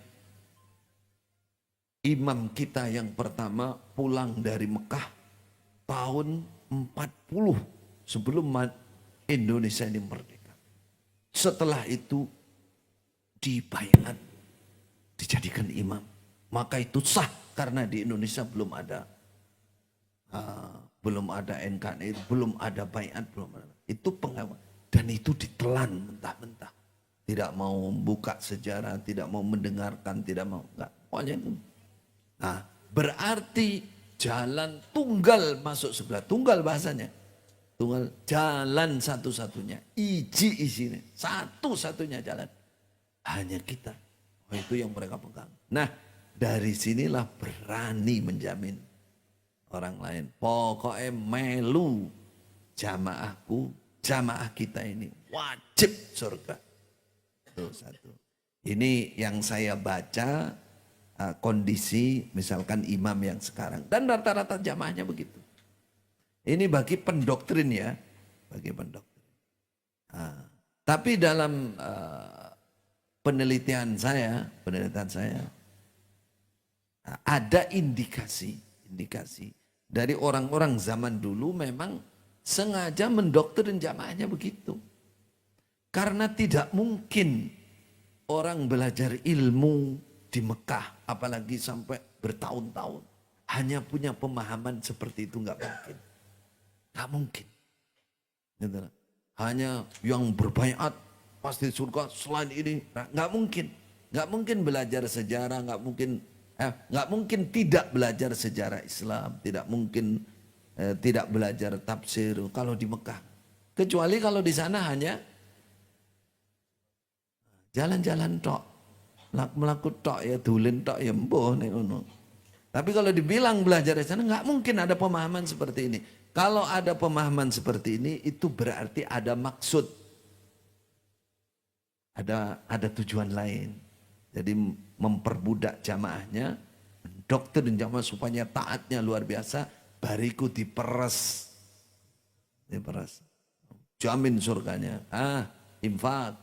imam kita yang pertama pulang dari Mekah. tahun 40 sebelum Indonesia ini merdeka. Setelah itu dibaiat, dijadikan imam. Maka itu sah karena di Indonesia belum ada NKRI, belum ada baiat, belum ada. Itu pengawal dan itu ditelan mentah-mentah. Tidak mau buka sejarah, tidak mau mendengarkan, tidak mau enggak. Pokoknya itu. Nah, berarti jalan tunggal masuk sebelah, tunggal bahasanya. Tunggal jalan satu-satunya, isinya, satu-satunya jalan. Hanya kita. Oh, itu yang mereka pegang. Nah, dari sinilah berani menjamin orang lain. Pokoknya melu jamaahku, jamaah kita ini wajib surga. Itu satu. Ini yang saya baca kondisi misalkan imam yang sekarang. Dan rata-rata jamaahnya begitu. Ini bagi pendoktrin ya. Bagi pendoktrin. Tapi dalam penelitian saya ada indikasi dari orang-orang zaman dulu memang sengaja mendoktrin jamaahnya begitu. Karena tidak mungkin orang belajar ilmu di Mekah apalagi sampai bertahun-tahun hanya punya pemahaman seperti itu, nggak mungkin. Nggak mungkin. Hanya yang berbaiat pasti surga selain ini. Nggak mungkin. Nggak mungkin belajar sejarah, nggak mungkin tidak belajar sejarah Islam, tidak mungkin tidak belajar tafsir kalau di Mekah. Kecuali kalau di sana hanya jalan-jalan tok, melaku tok ya, dulin tok ya mboh nek ngono. Tapi kalau dibilang belajar di sana nggak mungkin ada pemahaman seperti ini. Kalau ada pemahaman seperti ini itu berarti ada maksud. Ada tujuan lain. Jadi memperbudak jamaahnya, doktrin jamaah supaya taatnya luar biasa, bariku diperes. Jamin surganya. Infak.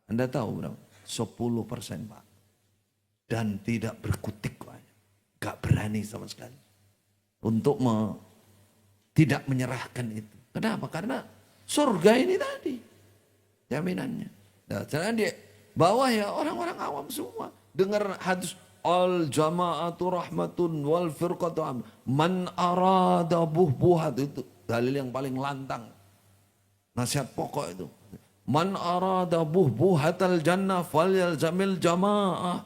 Anda tahu berapa? 10% Pak. Dan tidak berkutik Pak. Gak berani sama sekali. Untuk tidak menyerahkan itu. Kenapa? Karena surga ini tadi. Jaminannya. Nah, karena dia bawah ya orang-orang awam semua. Dengar hadis al jama'atu rahmatun wal firqatu am. Man arada buhbuhat itu dalil yang paling lantang. Nasihat pokok itu. Man arada buhbuhatal jannah falyalzamil jama'ah.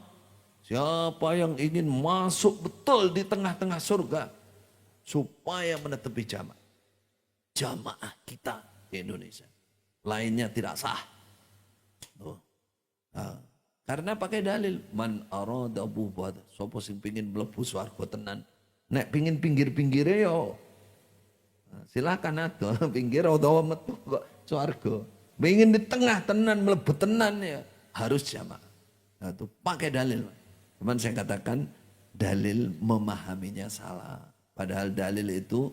Siapa yang ingin masuk betul di tengah-tengah surga supaya menetepi jamaah. Jamaah kita di Indonesia. Lainnya tidak sah. Karena pakai dalil man arada buhbuhat. Sopo sing pengin mlebu swarga tenan. Nek pengin pinggir-pinggire yo silakan atuh pinggir utawa metu kok swarga. Pengin di tengah tenan mlebu tenan ya harus jamaah. Nah, itu pakai dalil. Cuman saya katakan dalil memahaminya salah. Padahal dalil itu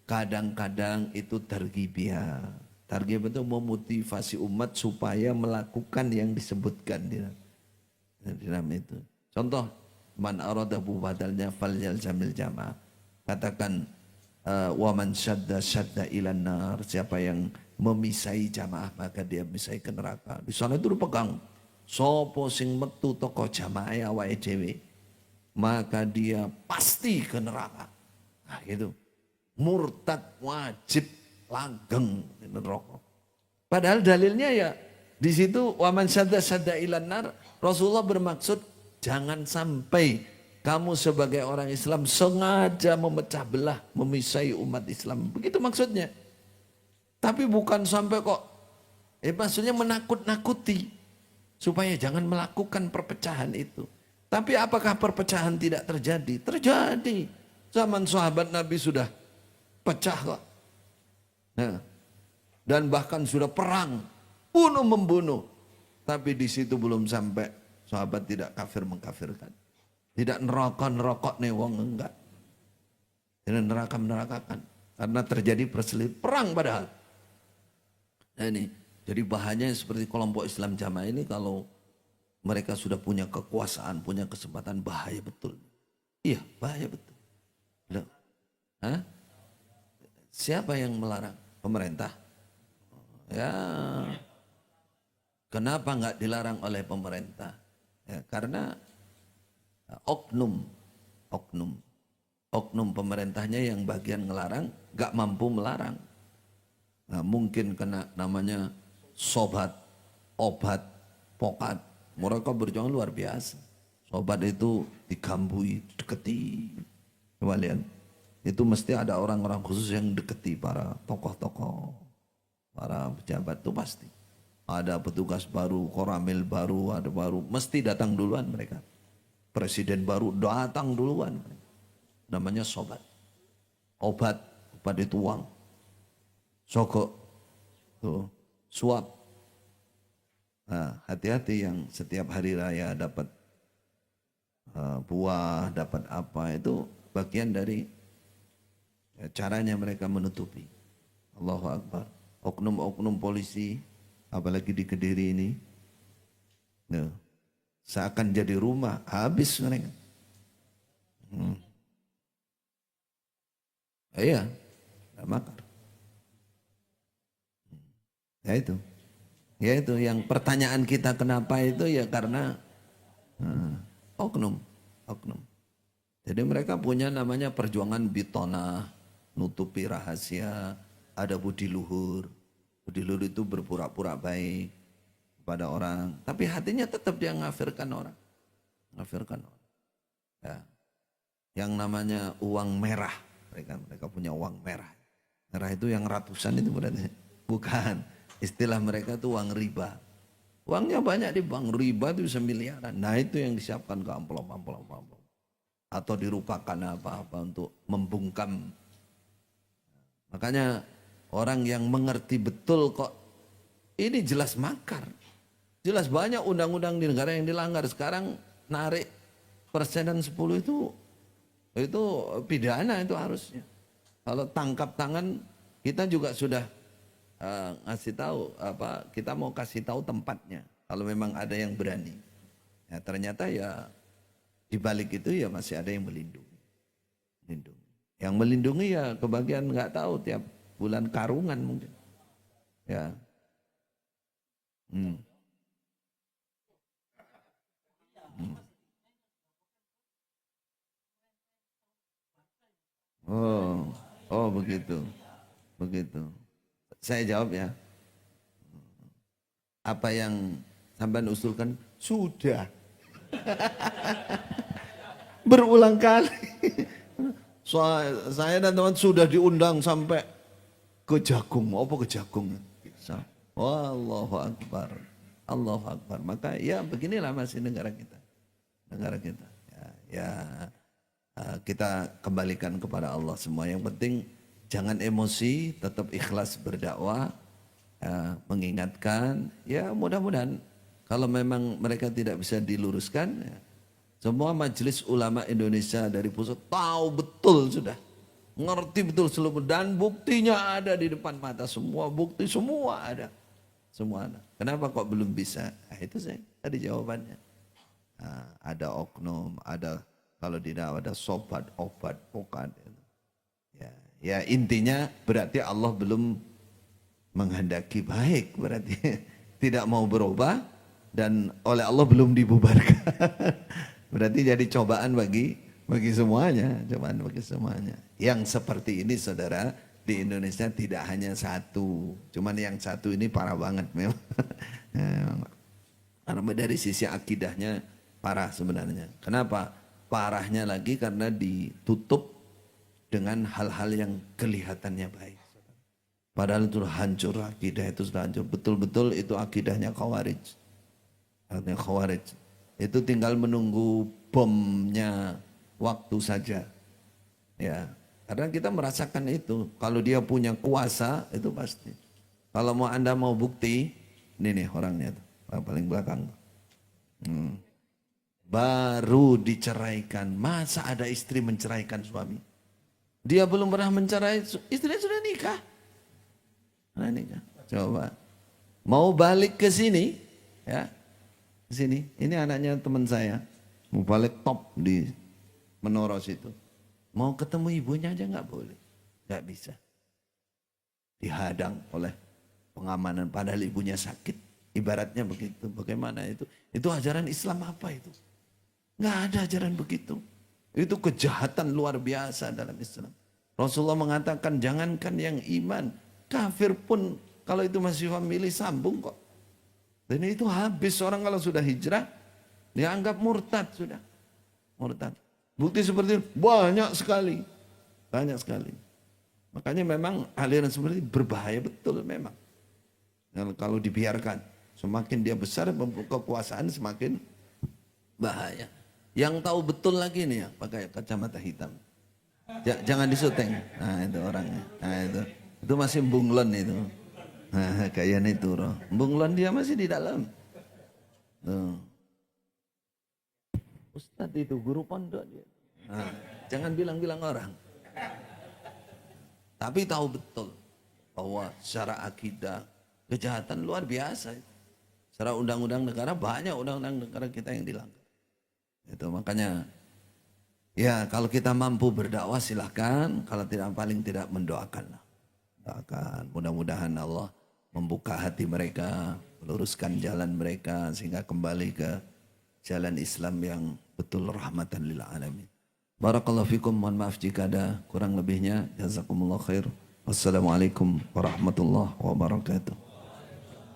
kadang-kadang itu targhibiyah. Targhib itu memotivasi umat supaya melakukan yang disebutkan di dalam itu. Contoh, man arada buhbatalnya falyalzamil jamaah. Katakan wa man syadda ilan nar, siapa yang memisai jamaah maka dia memisai ke neraka. Di sana itu dipegang. Sopo sing metu toko jamaah awake dhewe maka dia pasti ke neraka. Nah gitu. Murtad wajib langgeng di neraka. Padahal dalilnya ya di situ waman syadda ilan nar. Rasulullah bermaksud jangan sampai kamu sebagai orang Islam sengaja memecah belah, memisai umat Islam. Begitu maksudnya. Tapi bukan sampai kok maksudnya menakut-nakuti supaya jangan melakukan perpecahan itu. Tapi apakah perpecahan tidak terjadi? Terjadi. Zaman sahabat Nabi sudah pecah kok. Nah, dan bahkan sudah perang, bunuh-membunuh. Tapi di situ belum sampai sahabat tidak kafir mengkafirkan. Tidak neraka-neraka nih wong enggak. Tidak neraka-nerakakan. Karena terjadi perselisihan perang padahal. Nah ini, jadi bahayanya seperti kelompok Islam Jamaah ini kalau mereka sudah punya kekuasaan, punya kesempatan bahaya betul. Iya, bahaya betul. Hah? Siapa yang melarang? Pemerintah. Ya, kenapa nggak dilarang oleh pemerintah? Ya, karena oknum, oknum, oknum pemerintahnya yang bagian ngelarang, nggak mampu melarang. Nah, mungkin kena namanya sobat, obat, pokat. Mereka berjuang luar biasa. Sobat itu digambui, deketi. Coba lihat. Itu mesti ada orang-orang khusus yang deketi para tokoh-tokoh, para pejabat itu pasti. Ada petugas baru, koramil baru, ada baru, mesti datang duluan mereka. Presiden baru datang duluan. Namanya sobat. Obat, obat itu uang. Sogok, tuh, suap. Nah, hati-hati yang setiap hari raya dapat buah, dapat apa, itu bagian dari caranya mereka menutupi. Allahu Akbar. Oknum-oknum polisi, apalagi di Kediri ini, nah, seakan jadi rumah, habis mereka. Iya, makar. Ya itu. Ya itu yang pertanyaan kita kenapa itu ya karena oknum, oknum. Jadi mereka punya namanya perjuangan bitona, nutupi rahasia, ada budi luhur. Budi luhur itu berpura-pura baik kepada orang, tapi hatinya tetap dia ngafirkan orang. Ngafirkan orang. Ya. Yang namanya uang merah, mereka punya uang merah. Merah itu yang ratusan itu berarti. Bukan, istilah mereka itu uang riba. Uangnya banyak di bank, riba itu bisa miliaran. Nah itu yang disiapkan ke amplop. Atau dirupakan apa-apa untuk membungkam. Makanya orang yang mengerti betul kok ini jelas makar. Jelas banyak undang-undang di negara yang dilanggar. Sekarang narik persenan 10 itu pidana itu harusnya. Kalau tangkap tangan kita juga sudah ngasih tahu apa kita mau kasih tahu tempatnya kalau memang ada yang berani. Ya, ternyata ya di balik itu ya masih ada yang melindungi. Yang melindungi ya kebagian nggak tahu tiap bulan karungan mungkin. Ya. Hmm. Hmm. Oh, oh begitu, begitu. Saya jawab ya. Apa yang sampean usulkan sudah berulang kali. Saya dan teman sudah diundang sampai ke Jagung. Apa ke Jagung? Bisa. Wallahu Akbar. Allahu Akbar. Maka ya beginilah masih negara kita. Negara kita. Ya, kita kembalikan kepada Allah semua. Yang penting jangan emosi, tetap ikhlas berdakwah, mengingatkan. Ya mudah-mudahan kalau memang mereka tidak bisa diluruskan, ya, semua majelis ulama Indonesia dari pusat tahu betul sudah. Ngerti betul seluruh dan buktinya ada di depan mata semua. Bukti semua ada. Semua ada. Kenapa kok belum bisa? Nah, itu saya tadi jawabannya. Nah, ada oknum, ada kalau tidak ada sobat, obat, pokat. Ya, ya intinya berarti Allah belum menghendaki baik. Berarti tidak mau berubah dan oleh Allah belum dibubarkan. Berarti jadi cobaan bagi semuanya, cobaan bagi semuanya. Yang seperti ini saudara di Indonesia tidak hanya satu, cuman yang satu ini parah banget memang. Karena dari sisi akidahnya parah sebenarnya. Kenapa? Parahnya lagi karena ditutup dengan hal-hal yang kelihatannya baik. Padahal itu hancur, akidah itu sudah hancur. Betul-betul itu akidahnya Khawarij. Artinya Khawarij. Itu tinggal menunggu bomnya waktu saja. Ya, karena kita merasakan itu. Kalau dia punya kuasa, itu pasti. Kalau Anda mau bukti, ini nih orangnya tuh, paling belakang. Baru diceraikan. Masa ada istri menceraikan suami? Dia belum pernah mencerai, istrinya sudah nikah. Sudah nikah. Coba. Mau balik ke sini, ya. Sini, ini anaknya teman saya. Mau balik top di Menoro situ. Mau ketemu ibunya aja nggak boleh. Nggak bisa. Dihadang oleh pengamanan padahal ibunya sakit. Ibaratnya begitu. Bagaimana itu? Itu ajaran Islam apa itu? Nggak ada ajaran begitu. Itu kejahatan luar biasa dalam Islam. Rasulullah mengatakan jangankan yang iman. Kafir pun kalau itu masih famili sambung kok. Dan itu habis orang kalau sudah hijrah. Dianggap murtad sudah. Murtad. Bukti seperti itu banyak sekali. Banyak sekali. Makanya memang aliran seperti ini berbahaya betul memang. Kalau dibiarkan. Semakin dia besar kekuasaan semakin bahaya. Yang tahu betul lagi nih ya pakai kacamata hitam. Jangan disyuting. Nah itu orangnya. Nah itu masih bunglon itu. Nah kayaknya itu roh. Bunglon dia masih di dalam. Tuh. Ustadz itu guru pondok dia. Nah, jangan bilang-bilang orang. Tapi tahu betul bahwa secara akidah kejahatan luar biasa. Secara undang-undang negara banyak undang-undang negara kita yang dilanggar. Itu makanya ya kalau kita mampu berdakwah silahkan, kalau tidak paling tidak mendoakan. Doakan mudah-mudahan Allah membuka hati mereka, meluruskan jalan mereka sehingga kembali ke jalan Islam yang betul rahmatan lil alamin. Barakallahu fikum, mohon maaf jika ada kurang lebihnya. Jazakumullah khair. Wassalamualaikum warahmatullahi wabarakatuh.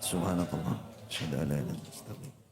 Subhanakallah. Asyhadu an la ilaha illa anta astaghfiruka